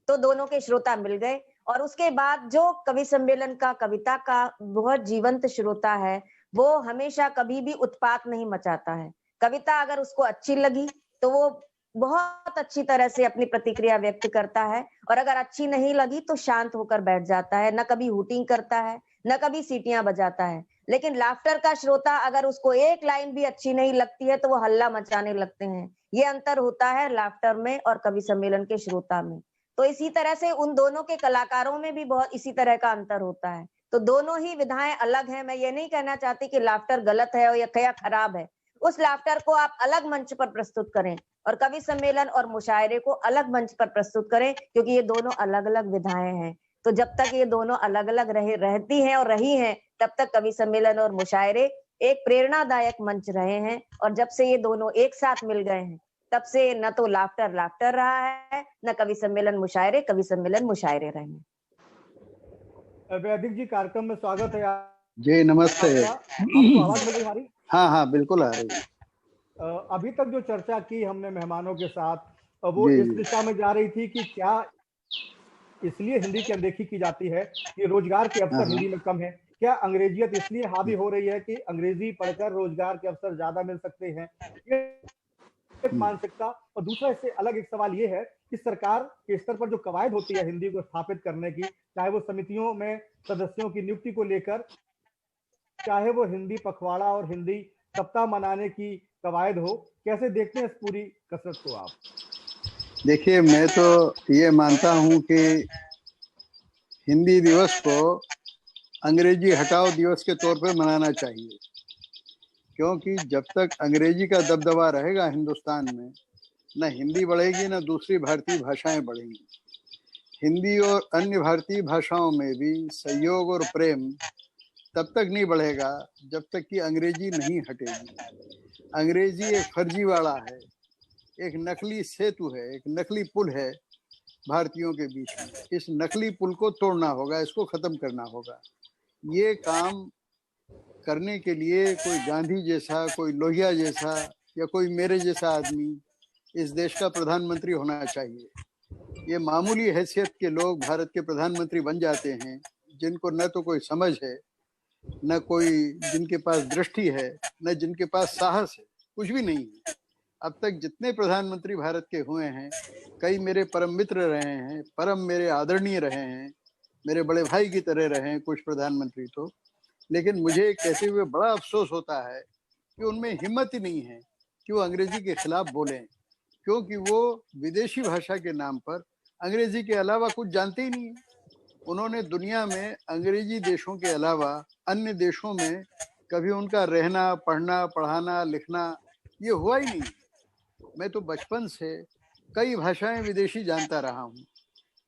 तो दोनों के श्रोता मिल गए और उसके बाद जो कवि सम्मेलन का कविता का बहुत जीवंत श्रोता है, वो हमेशा कभी भी उत्पात नहीं मचाता है। कविता अगर उसको अच्छी लगी तो वो बहुत अच्छी तरह से अपनी प्रतिक्रिया व्यक्त करता है, और अगर अच्छी नहीं लगी तो शांत होकर बैठ जाता है, न कभी हूटिंग करता है, न कभी सीटियां बजाता है। लेकिन लाफ्टर का श्रोता अगर उसको एक लाइन भी अच्छी नहीं लगती है तो वो हल्ला मचाने लगते हैं। ये अंतर होता है लाफ्टर में और कवि सम्मेलन के श्रोता में। तो इसी तरह से उन दोनों के कलाकारों में भी बहुत इसी तरह का अंतर होता है। तो दोनों ही विधाएं अलग हैं। मैं ये नहीं कहना चाहती कि लाफ्टर गलत है या खराब है। उस लाफ्टर को आप अलग मंच पर प्रस्तुत करें और कवि सम्मेलन और मुशायरे को अलग मंच पर प्रस्तुत करें, क्योंकि ये दोनों अलग अलग विधाएं हैं। तो जब तक ये दोनों अलग अलग रहती हैं और रही हैं, तब तक कवि सम्मेलन और मुशायरे एक प्रेरणादायक मंच रहे हैं। और जब से ये दोनों एक साथ मिल गए हैं, तब से न तो लाफ्टर लाफ्टर रहा है, न कवि सम्मेलन मुशायरे रहे हैं। वैदिक जी, कार्यक्रम में स्वागत है। जी नमस्ते। आपको आवाज मिल रही हमारी? हाँ बिल्कुल आ रही है। अभी तक जो चर्चा की हमने मेहमानों के साथ, वो इस दिशा में जा रही थी कि क्या इसलिए हिंदी की अनदेखी की जाती है कि रोजगार के अवसर हिंदी में कम है? क्या अंग्रेजियत इसलिए हावी हो रही है कि अंग्रेजी पढ़कर रोजगार के अवसर ज्यादा मिल सकते हैं? ये एक मानसिकता। और दूसरा इससे अलग एक सवाल ये है कि सरकार के स्तर पर जो कवायद होती है हिंदी को स्थापित करने की, चाहे वो समितियों में सदस्यों की नियुक्ति को लेकर, चाहे वो हिंदी पखवाड़ा और हिंदी सप्ताह मनाने की कवायद हो, कैसे देखते हैं इस पूरी कसरत को आप? देखिए, मैं तो ये मानता हूँ कि हिंदी दिवस को अंग्रेजी हटाओ दिवस के तौर पर मनाना चाहिए, क्योंकि जब तक अंग्रेजी का दबदबा रहेगा हिंदुस्तान में, न हिंदी बढ़ेगी न दूसरी भारतीय भाषाएं बढ़ेंगी। हिंदी और अन्य भारतीय भाषाओं में भी सहयोग और प्रेम तब तक नहीं बढ़ेगा जब तक कि अंग्रेजी नहीं हटेगी। अंग्रेजी एक फर्जीवाड़ा है, एक नकली सेतु है, एक नकली पुल है भारतीयों के बीच में। इस नकली पुल को तोड़ना होगा, इसको खत्म करना होगा। ये काम करने के लिए कोई गांधी जैसा, कोई लोहिया जैसा या कोई मेरे जैसा आदमी इस देश का प्रधानमंत्री होना चाहिए। ये मामूली हैसियत के लोग भारत के प्रधानमंत्री बन जाते हैं, जिनको न तो कोई समझ है, न कोई जिनके पास दृष्टि है, न जिनके पास साहस है, कुछ भी नहीं है। अब तक जितने प्रधानमंत्री भारत के हुए हैं, कई मेरे परम मित्र रहे हैं, परम मेरे आदरणीय रहे हैं, मेरे बड़े भाई की तरह रहे हैं कुछ प्रधानमंत्री तो। लेकिन मुझे कहते हुए बड़ा अफसोस होता है कि उनमें हिम्मत ही नहीं है कि वो अंग्रेजी के खिलाफ बोलें, क्योंकि वो विदेशी भाषा के नाम पर अंग्रेजी के अलावा कुछ जानते ही नहीं है। उन्होंने दुनिया में अंग्रेजी देशों के अलावा अन्य देशों में कभी उनका रहना, पढ़ना, पढ़ाना, लिखना ये हुआ ही नहीं। मैं तो बचपन से कई भाषाएं विदेशी जानता रहा हूँ।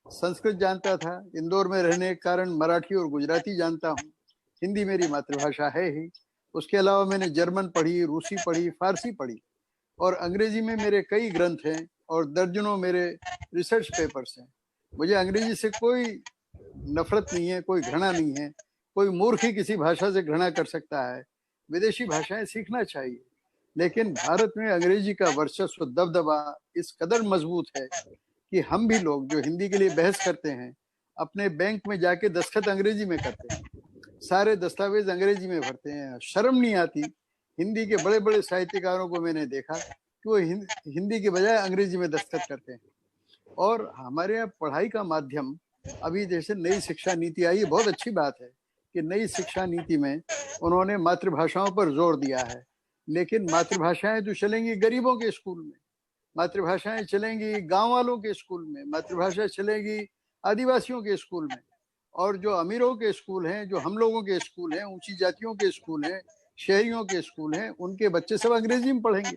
संस्कृत जानता था, इंदौर में रहने के कारण मराठी और गुजराती जानता हूँ। हिंदी मेरी मातृभाषा है ही। उसके अलावा मैंने जर्मन पढ़ी, रूसी पढ़ी, फारसी पढ़ी, और अंग्रेजी में मेरे कई ग्रंथ हैं और दर्जनों मेरे रिसर्च पेपर्स हैं। मुझे अंग्रेजी से कोई नफरत नहीं है, कोई घृणा नहीं है। कोई मूर्ख ही किसी भाषा से घृणा कर सकता है। विदेशी भाषाएं सीखना चाहिए, लेकिन भारत में अंग्रेजी का वर्चस्व, दबदबा इस कदर मजबूत है कि हम भी लोग जो हिंदी के लिए बहस करते हैं, अपने बैंक में जाके दस्तखत अंग्रेजी में करते हैं, सारे दस्तावेज अंग्रेजी में भरते हैं। शर्म नहीं आती। हिंदी के बड़े बड़े साहित्यकारों को मैंने देखा कि वो हिंदी के बजाय अंग्रेजी में दस्तखत करते हैं। और हमारे यहाँ पढ़ाई का माध्यम, अभी जैसे नई शिक्षा नीति आई है, बहुत अच्छी बात है कि नई शिक्षा नीति में उन्होंने मातृभाषाओं पर जोर दिया है। लेकिन मातृभाषाएं तो चलेंगी गरीबों के स्कूल में, मातृभाषाएं चलेंगी गांव वालों के स्कूल में, मातृभाषा चलेगी आदिवासियों के स्कूल में, और जो अमीरों के स्कूल हैं, जो हम लोगों के स्कूल हैं, ऊंची जातियों के स्कूल हैं, शहरियों के स्कूल हैं, उनके बच्चे सब अंग्रेजी में पढ़ेंगे,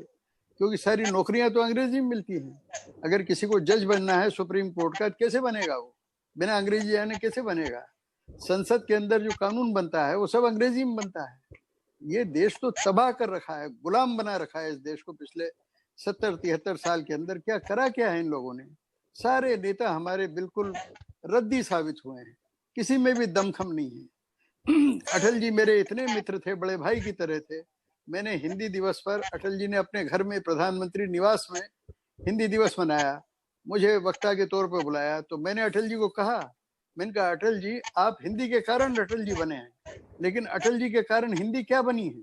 क्योंकि सारी नौकरियां तो अंग्रेजी में मिलती हैं। अगर किसी को जज बनना है सुप्रीम कोर्ट का, कैसे बनेगा वो? बिना अंग्रेजी जाने कैसे बनेगा? संसद के अंदर जो कानून बनता है वो सब अंग्रेजी में बनता है। ये देश तो तबाह कर रखा है, गुलाम बना रखा है इस देश को। पिछले 70-73 साल के अंदर क्या करा क्या है इन लोगों ने? सारे नेता हमारे बिल्कुल रद्दी साबित हुए हैं, किसी में भी दमखम नहीं है। अटल जी मेरे इतने मित्र थे, बड़े भाई की तरह थे। मैंने हिंदी दिवस पर, अटल जी ने अपने घर में प्रधानमंत्री निवास में हिंदी दिवस मनाया, मुझे वक्ता के तौर पर बुलाया, तो मैंने अटल जी को कहा मैंने कहा अटल जी, आप हिंदी के कारण अटल जी बने हैं, लेकिन अटल जी के कारण हिंदी क्या बनी है?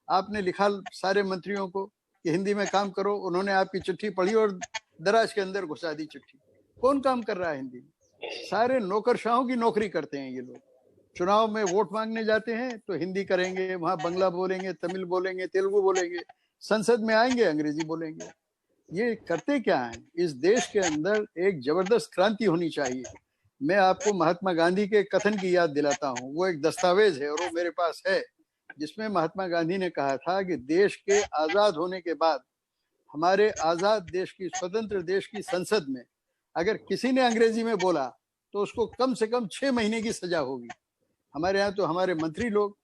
आपने लिखा सारे मंत्रियों को कि हिंदी में काम करो, उन्होंने आपकी चिट्ठी पढ़ी और दराज के अंदर घुसा दी चिट्ठी। कौन काम कर रहा है हिंदी में? सारे नौकरशाहों की नौकरी करते हैं ये लोग। चुनाव में वोट मांगने जाते हैं तो हिंदी करेंगे, वहां बंगला बोलेंगे, तमिल बोलेंगे, तेलुगु बोलेंगे, संसद में आएंगे अंग्रेजी बोलेंगे। ये करते क्या है? इस देश के अंदर एक जबरदस्त क्रांति होनी चाहिए। मैं आपको महात्मा गांधी के कथन की याद दिलाता हूँ। वो एक दस्तावेज है और वो मेरे पास है, जिसमें महात्मा गांधी ने कहा था कि देश के आजाद होने के बाद हमारे आजाद देश की, स्वतंत्र देश की संसद में अगर किसी ने अंग्रेजी में बोला तो उसको कम से कम 6 महीने की सजा होगी। हमारे यहाँ तो हमारे मंत्री लोग,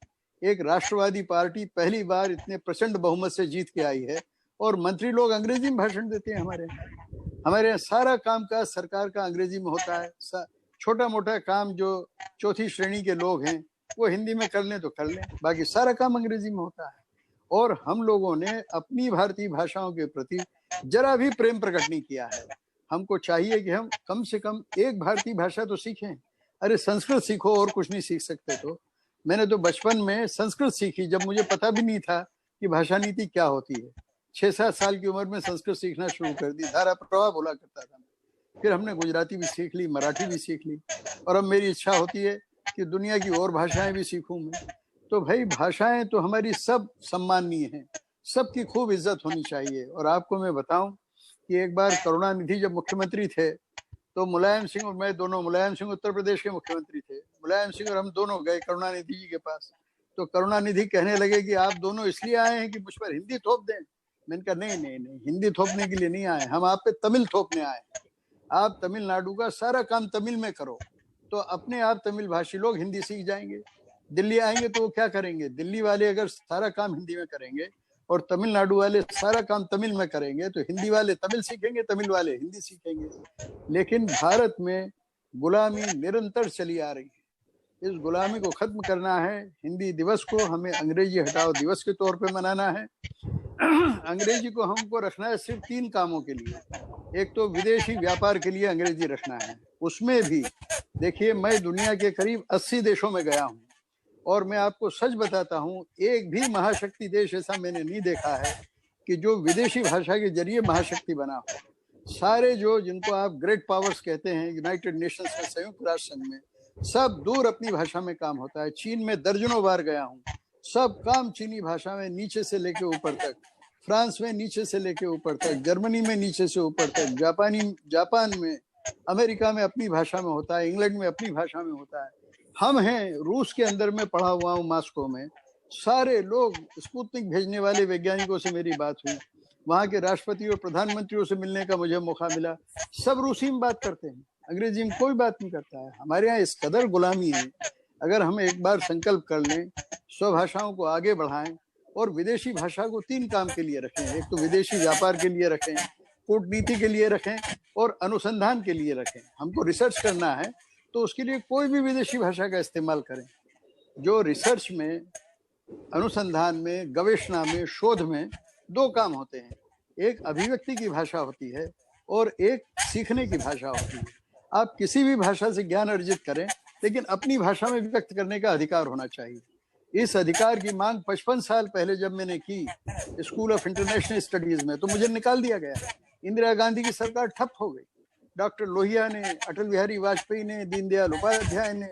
एक राष्ट्रवादी पार्टी पहली बार इतने प्रचंड बहुमत से जीत के आई है और मंत्री लोग अंग्रेजी में भाषण देते हैं। हमारे यहाँ सारा काम काज सरकार का अंग्रेजी में होता है। छोटा मोटा काम जो चौथी श्रेणी के लोग हैं वो हिंदी में कर लें तो कर लें, बाकी सारा काम अंग्रेजी में होता है। और हम लोगों ने अपनी भारतीय भाषाओं के प्रति जरा भी प्रेम प्रकट नहीं किया है। हमको चाहिए कि हम कम से कम एक भारतीय भाषा तो सीखें। अरे संस्कृत सीखो, और कुछ नहीं सीख सकते तो? मैंने तो बचपन में संस्कृत सीखी, जब मुझे पता भी नहीं था कि भाषा नीति क्या होती है। 6-7 साल की उम्र में संस्कृत सीखना शुरू कर दी, धारा प्रवाह बोला करता था। फिर हमने गुजराती भी सीख ली, मराठी भी सीख ली, और अब मेरी इच्छा होती है कि दुनिया की और भाषाएं भी सीखूं मैं। तो भाई भाषाएं तो हमारी सब सम्माननीय हैं, सबकी खूब इज्जत होनी चाहिए। और आपको मैं बताऊं कि एक बार करुणानिधि जब मुख्यमंत्री थे तो मुलायम सिंह और मैं दोनों, मुलायम सिंह उत्तर प्रदेश के मुख्यमंत्री थे, मुलायम सिंह और हम दोनों गए करुणानिधि जी के पास। तो करुणानिधि कहने लगे कि आप दोनों इसलिए आए हैं कि मुझ पर हिंदी थोप दें। मैंने कहा नहीं नहीं नहीं, हिंदी थोपने के लिए नहीं आए, हम आप पे तमिल थोपने आए। आप तमिलनाडु का सारा काम तमिल में करो तो अपने आप तमिल भाषी लोग हिंदी सीख जाएंगे। दिल्ली आएंगे तो वो क्या करेंगे? दिल्ली वाले अगर सारा काम हिंदी में करेंगे और तमिलनाडु वाले सारा काम तमिल में करेंगे तो हिंदी वाले तमिल सीखेंगे, तमिल वाले हिंदी सीखेंगे। लेकिन भारत में गुलामी निरंतर चली आ रही है। इस गुलामी को खत्म करना है। हिंदी दिवस को हमें अंग्रेजी हटाओ दिवस के तौर पे मनाना है। अंग्रेजी को हमको रखना है सिर्फ 3 कामों के लिए। एक तो विदेशी व्यापार के लिए अंग्रेजी रखना है। उसमें भी देखिए, मैं दुनिया के करीब 80 देशों में गया हूँ और मैं आपको सच बताता हूँ, एक भी महाशक्ति देश ऐसा मैंने नहीं देखा है कि जो विदेशी भाषा के जरिए महाशक्ति बना हो। सारे जो जिनको आप ग्रेट पावर्स कहते हैं, यूनाइटेड नेशंस में, संयुक्त राष्ट्र संघ में, सब दूर अपनी भाषा में काम होता है। चीन में दर्जनों बार गया हूँ, सब काम चीनी भाषा में नीचे से लेके ऊपर तक, फ्रांस में नीचे से लेके ऊपर तक, जर्मनी में नीचे से ऊपर तक, जापान में, अमेरिका में अपनी भाषा में होता है, इंग्लैंड में अपनी भाषा में होता है। हम हैं रूस के अंदर, में पढ़ा हुआ हूँ मॉस्को में, सारे लोग, स्पुतनिक भेजने वाले वैज्ञानिकों से मेरी बात हुई, वहाँ के राष्ट्रपति और प्रधानमंत्रियों से मिलने का मुझे मौका मिला, सब रूसी में बात करते हैं, अंग्रेजी में कोई बात नहीं करता है। हमारे यहाँ इस कदर गुलामी है। अगर हम एक बार संकल्प कर लें, स्वभाषाओं को आगे बढ़ाएं और विदेशी भाषा को 3 काम के लिए रखें। एक तो विदेशी व्यापार के लिए रखें, कूटनीति के लिए रखें और अनुसंधान के लिए रखें। हमको रिसर्च करना है तो उसके लिए कोई भी विदेशी भाषा का इस्तेमाल करें। जो रिसर्च में, अनुसंधान में, गवेषणा में, शोध में 2 काम होते हैं, एक अभिव्यक्ति की भाषा होती है और एक सीखने की भाषा होती है। आप किसी भी भाषा से ज्ञान अर्जित करें, लेकिन अपनी भाषा में व्यक्त करने का अधिकार होना चाहिए। इस अधिकार की मांग 55 साल पहले जब मैंने की स्कूल ऑफ इंटरनेशनल स्टडीज में, तो मुझे निकाल दिया गया। इंदिरा गांधी की सरकार ठप हो गई। डॉक्टर लोहिया ने, अटल बिहारी वाजपेयी ने, दीनदयाल उपाध्याय ने,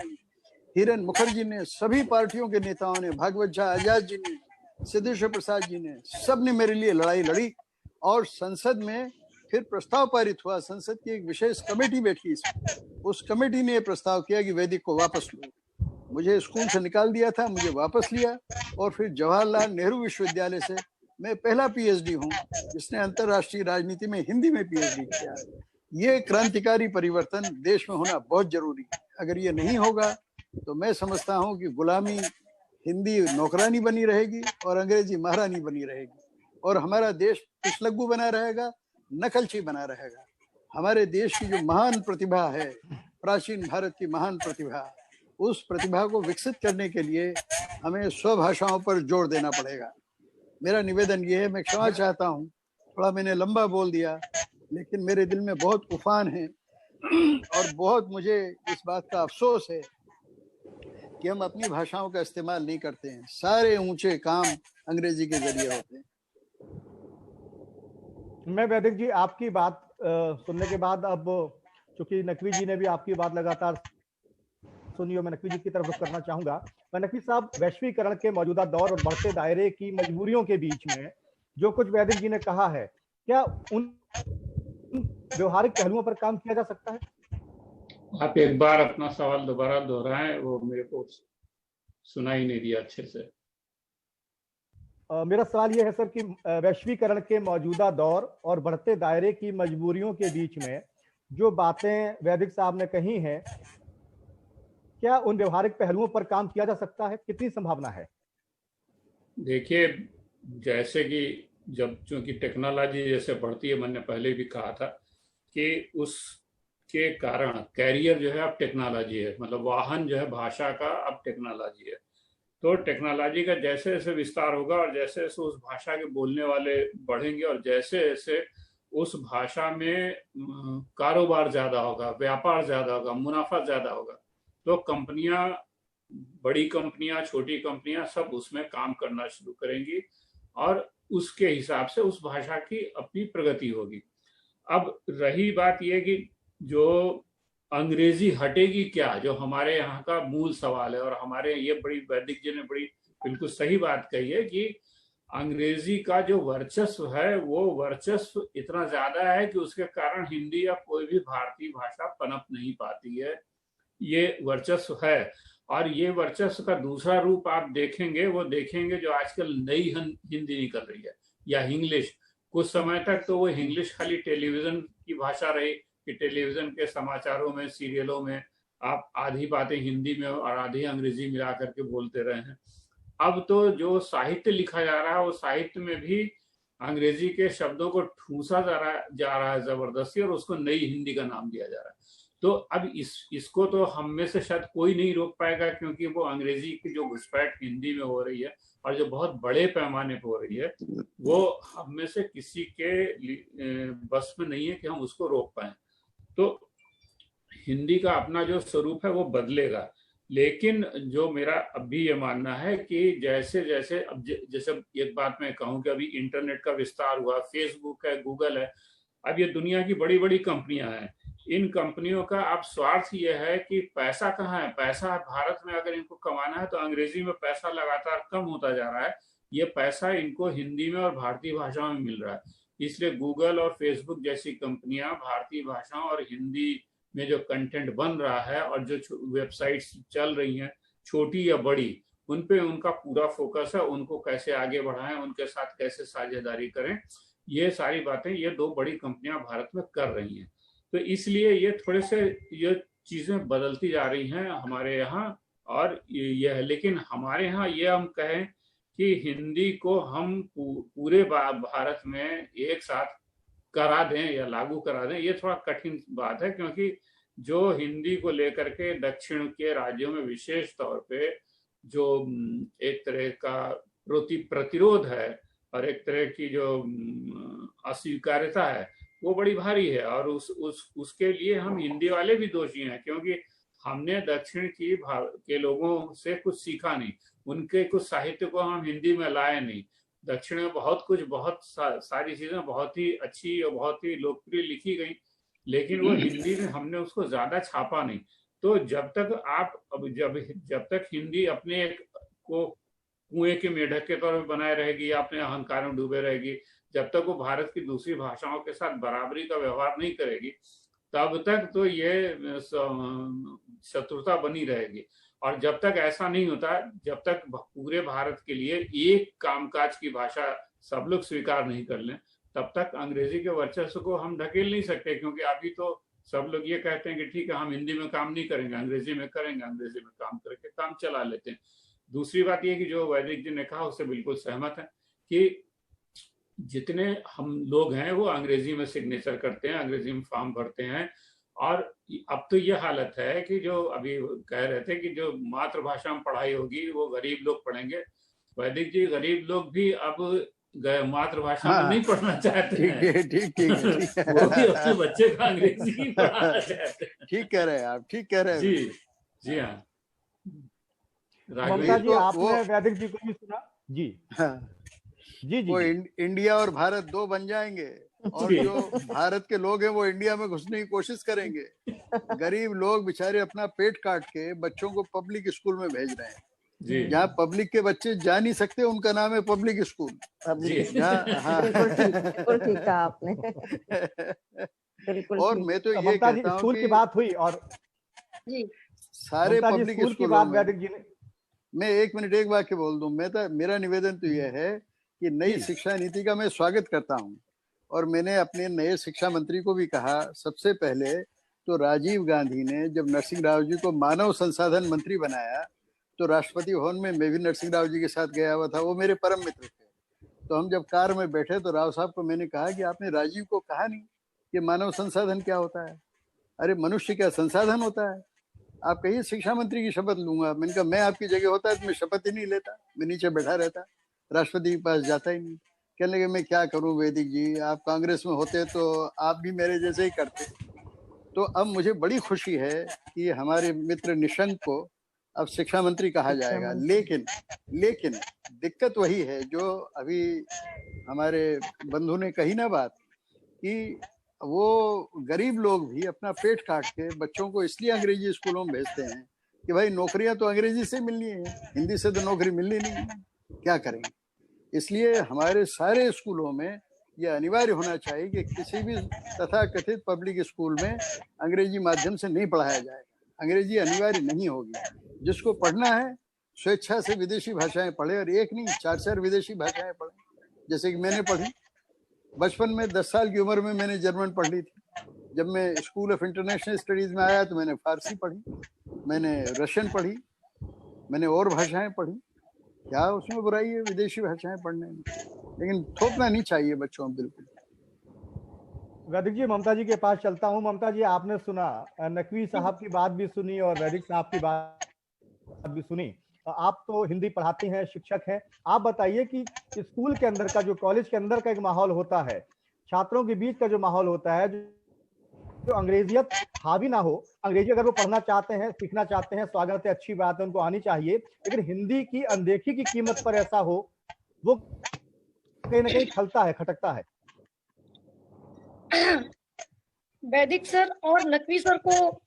हिरन मुखर्जी ने, सभी पार्टियों के नेताओं ने, भागवत झा आजाद जी ने, सिद्धेश्वर प्रसाद जी ने, सब ने मेरे लिए लड़ाई लड़ी और संसद में फिर प्रस्ताव पारित हुआ। संसद की एक विशेष कमेटी बैठी, उस कमेटी ने प्रस्ताव किया कि वैदिक को वापस लो। मुझे स्कूल से निकाल दिया था, मुझे वापस लिया और फिर जवाहरलाल नेहरू विश्वविद्यालय से मैं पहला पीएचडी हूँ जिसने अंतरराष्ट्रीय राजनीति में हिंदी में पीएचडी किया। ये क्रांतिकारी परिवर्तन देश में होना बहुत जरूरी है। अगर ये नहीं होगा तो मैं समझता हूँ कि गुलामी, हिंदी नौकरानी बनी रहेगी और अंग्रेजी महारानी बनी रहेगी और हमारा देश पिछलग्गू बना रहेगा, नकलची बना रहेगा। हमारे देश की जो महान प्रतिभा है, प्राचीन भारत की महान प्रतिभा, उस प्रतिभा को विकसित करने के लिए हमें स्वभाषाओं पर जोर देना पड़ेगा। मेरा निवेदन ये है, मैं क्षमा चाहता हूँ, थोड़ा मैंने लंबा बोल दिया, लेकिन मेरे दिल में बहुत उफान है। और बहुत मुझे इस बात का अफसोस है कि हम अपनी भाषाओं का इस्तेमाल नहीं करते हैं। सारे ऊंचे काम अंग्रेजी के जरिए होते हैं। मैं वैदिक जी आपकी बात सुनने के बाद, अब चूंकि नकवी जी ने भी आपकी बात लगातार सुनी और मैं नकवी जी की तरफ रुख करना चाहूंगा। मैं नकवी साहब, वैश्वीकरण के मौजूदा दौर और बढ़ते दायरे की मजबूरियों के बीच में जो कुछ वैदिक जी ने कहा है, क्या उन व्यवहारिक पहलुओं पर काम किया जा सकता है? आप एक बार अपना सवाल दोबारा दोहराएं, वो मेरे को सुनाई नहीं दिया अच्छे से। मेरा सवाल यह है सर कि वैश्वीकरण के मौजूदा दौर और बढ़ते दायरे की मजबूरियों के बीच में जो बातें वैदिक साहब ने कही हैं, क्या उन व्यवहारिक पहलुओं पर काम किया जा सकता है? कितनी संभावना है? देखिए, जैसे कि जब चूंकि टेक्नोलॉजी जैसे बढ़ती है, मैंने पहले भी कहा था कि उसके कारण कैरियर जो है अब टेक्नोलॉजी है, मतलब वाहन जो है भाषा का अब टेक्नोलॉजी है। तो टेक्नोलॉजी का जैसे जैसे विस्तार होगा और जैसे जैसे उस भाषा के बोलने वाले बढ़ेंगे और जैसे जैसे उस भाषा में कारोबार ज्यादा होगा, व्यापार ज्यादा होगा, मुनाफा ज्यादा होगा, तो कंपनियां, बड़ी कंपनियां, छोटी कंपनियां सब उसमें काम करना शुरू करेंगी और उसके हिसाब से उस भाषा की अपनी प्रगति होगी। अब रही बात यह कि जो अंग्रेजी हटेगी क्या, जो हमारे यहाँ का मूल सवाल है, और हमारे ये बड़ी वैदिक जी ने बड़ी बिल्कुल सही बात कही है कि अंग्रेजी का जो वर्चस्व है वो वर्चस्व इतना ज्यादा है कि उसके कारण हिंदी या कोई भी भारतीय भाषा पनप नहीं पाती है। ये वर्चस्व है। और ये वर्चस्व का दूसरा रूप आप देखेंगे, वो देखेंगे जो आजकल नई हिंदी निकल रही है या इंग्लिश। कुछ समय तक तो वो इंग्लिश खाली टेलीविजन की भाषा रही कि टेलीविजन के समाचारों में, सीरियलों में आप आधी बातें हिंदी में और आधी अंग्रेजी मिला करके बोलते रहे हैं। अब तो जो साहित्य लिखा जा रहा है वो साहित्य में भी अंग्रेजी के शब्दों को ठूंसा जा रहा है जबरदस्ती, और उसको नई हिंदी का नाम दिया जा रहा है। तो अब इसको तो हम में से शायद कोई नहीं रोक पाएगा, क्योंकि वो अंग्रेजी की जो घुसपैठ हिंदी में हो रही है और जो बहुत बड़े पैमाने पर हो रही है, वो हम में से किसी के बस में नहीं है कि हम उसको रोक पाए। तो हिंदी का अपना जो स्वरूप है वो बदलेगा। लेकिन जो मेरा अभी ये मानना है कि जैसे जैसे अब जैसे एक बात मैं कहूँ कि अभी इंटरनेट का विस्तार हुआ, फेसबुक है, गूगल है, अब ये दुनिया की बड़ी बड़ी कंपनियां हैं। इन कंपनियों का अब स्वार्थ ये है कि पैसा कहाँ है, पैसा भारत में अगर इनको कमाना है तो अंग्रेजी में पैसा लगातार कम होता जा रहा है। ये पैसा इनको हिंदी में और भारतीय भाषाओं में मिल रहा है। इसलिए गूगल और फेसबुक जैसी कंपनियां भारतीय भाषाओं और हिंदी में जो कंटेंट बन रहा है और जो वेबसाइट्स चल रही हैं, छोटी या बड़ी, उन पे उनका पूरा फोकस है। उनको कैसे आगे बढ़ाएं, उनके साथ कैसे साझेदारी करें, ये सारी बातें ये दो बड़ी कंपनियां भारत में कर रही हैं। तो इसलिए ये थोड़े से ये चीजें बदलती जा रही हैं हमारे यहाँ। और ये है, लेकिन हमारे यहाँ ये हम कहें कि हिंदी को हम पूरे भारत में एक साथ करा दें या लागू करा दें, ये थोड़ा कठिन बात है, क्योंकि जो हिंदी को लेकर के दक्षिण के राज्यों में विशेष तौर पे जो एक तरह का प्रतिरोध है और एक तरह की जो अस्वीकार्यता है वो बड़ी भारी है। और उसके लिए हम हिंदी वाले भी दोषी हैं, क्योंकि हमने दक्षिण के लोगों से कुछ सीखा नहीं, उनके कुछ साहित्य को हम हिंदी में लाए नहीं। दक्षिण में बहुत सारी चीजें बहुत ही अच्छी और बहुत ही लोकप्रिय लिखी गई, लेकिन वो हिंदी में हमने उसको ज्यादा छापा नहीं। तो जब तक हिंदी अपने को कुएं के मेढक के तौर पर बनाए रहेगी या अपने अहंकार में डूबे रहेगी, जब तक वो भारत की दूसरी भाषाओं के साथ बराबरी का व्यवहार नहीं करेगी, तब तक तो ये शत्रुता बनी रहेगी। और जब तक ऐसा नहीं होता, जब तक पूरे भारत के लिए एक कामकाज की भाषा सब लोग स्वीकार नहीं कर लें, तब तक अंग्रेजी के वर्चस्व को हम ढकेल नहीं सकते। क्योंकि अभी तो सब लोग ये कहते हैं कि ठीक है, हम हिंदी में काम नहीं करेंगे, अंग्रेजी में करेंगे, अंग्रेजी में काम करके काम चला लेते हैं। दूसरी बात यह कि जो वैदिक जी ने कहा उससे बिल्कुल सहमत है कि जितने हम लोग हैं वो अंग्रेजी में सिग्नेचर करते हैं, अंग्रेजी में फॉर्म भरते हैं। और अब तो ये हालत है कि जो अभी कह रहे थे कि जो मातृभाषा में पढ़ाई होगी वो गरीब लोग पढ़ेंगे। वैदिक जी, गरीब लोग भी अब मातृभाषा में नहीं पढ़ना चाहते हैं। ठीक है वो भी अपने बच्चे को अंग्रेजी ही पढ़ाना चाहते हैं। ठीक कह रहे हैं आप, ठीक कह रहे हैं। जी हाँ। ममता जी, आपने वैदिक जी को भी सुना? जी जी जी। वो इंडिया और भारत दो बन जाएंगे, और जो भारत के लोग हैं वो इंडिया में घुसने की कोशिश करेंगे। गरीब लोग बेचारे अपना पेट काट के बच्चों को पब्लिक स्कूल में भेज रहे हैं। जहाँ पब्लिक के बच्चे जा नहीं सकते उनका नाम है पब्लिक स्कूल। बिल्कुल ठीक कहा आपने। बिल्कुल। और मैं तो ये कहता हूँ स्कूल की बात हुई और सारे पब्लिक स्कूलों में, वैदिक जी ने, मैं एक मिनट एक वाक्य बोल दूं। मेरा निवेदन तो यह है कि नई शिक्षा नीति का मैं स्वागत करता हूं, और मैंने अपने नए शिक्षा मंत्री को भी कहा। सबसे पहले तो राजीव गांधी ने जब नरसिंह राव जी को मानव संसाधन मंत्री बनाया तो राष्ट्रपति भवन में मैं भी नरसिंह राव जी के साथ गया हुआ था, वो मेरे परम मित्र थे। तो हम जब कार में बैठे तो राव साहब को मैंने कहा कि आपने राजीव को कहा नहीं कि मानव संसाधन क्या होता है? अरे मनुष्य क्या संसाधन होता है? आप कहिए शिक्षा मंत्री की शपथ लूंगा। मैंने कहा मैं आपकी जगह होता तो मैं शपथ ही नहीं लेता, मैं नीचे बैठा रहता, राष्ट्रपति के पास जाता ही नहीं। कहने लगे मैं क्या करूं वैदिक जी, आप कांग्रेस में होते तो आप भी मेरे जैसे ही करते। तो अब मुझे बड़ी खुशी है कि हमारे मित्र निशंक को अब शिक्षा मंत्री कहा जाएगा। लेकिन दिक्कत वही है जो अभी हमारे बंधु ने कही ना बात, कि वो गरीब लोग भी अपना पेट काट के बच्चों को इसलिए अंग्रेजी स्कूलों में भेजते हैं कि भाई नौकरियां तो अंग्रेजी से मिलनी है, हिंदी से तो नौकरी मिलनी नहीं, क्या करेंगे। इसलिए हमारे सारे स्कूलों में यह अनिवार्य होना चाहिए कि किसी भी तथाकथित पब्लिक स्कूल में अंग्रेजी माध्यम से नहीं पढ़ाया जाएगा। अंग्रेजी अनिवार्य नहीं होगी। जिसको पढ़ना है स्वेच्छा से विदेशी भाषाएं पढ़े, और एक नहीं 4 विदेशी भाषाएं पढ़े, जैसे कि मैंने पढ़ी। बचपन में 10 साल की उम्र में मैंने जर्मन पढ़ ली थी। जब मैं स्कूल ऑफ इंटरनेशनल स्टडीज में आया तो मैंने फारसी पढ़ी, मैंने रशियन पढ़ी, मैंने और भाषाएं पढ़ी। क्या उसमें बुराई है विदेशी भाषाएं पढ़ने में? लेकिन थोपना नहीं चाहिए बच्चों में बिल्कुल। वैदिक जी, ममता जी के पास चलता हूँ। ममता जी, आपने सुना, नकवी साहब की बात भी सुनी और वैदिक साहब की बात भी सुनी। आप तो हिंदी पढ़ाते हैं, शिक्षक हैं। आप बताइए कि स्कूल के अंदर का, जो कॉलेज के अंदर का एक माहौल होता है, छात्रों के बीच का जो माहौल होता है, जो अंग्रेजियत हावी ना हो। अंग्रेजी अगर वो पढ़ना चाहते हैं, सीखना चाहते हैं, स्वागत है, अच्छी बात है, उनको आनी चाहिए। लेकिन हिंदी की अनदेखी की कीमत पर ऐसा हो, वो कहीं ना कहीं खलता है, खटकता है। वैदिक सर और नकवी सर को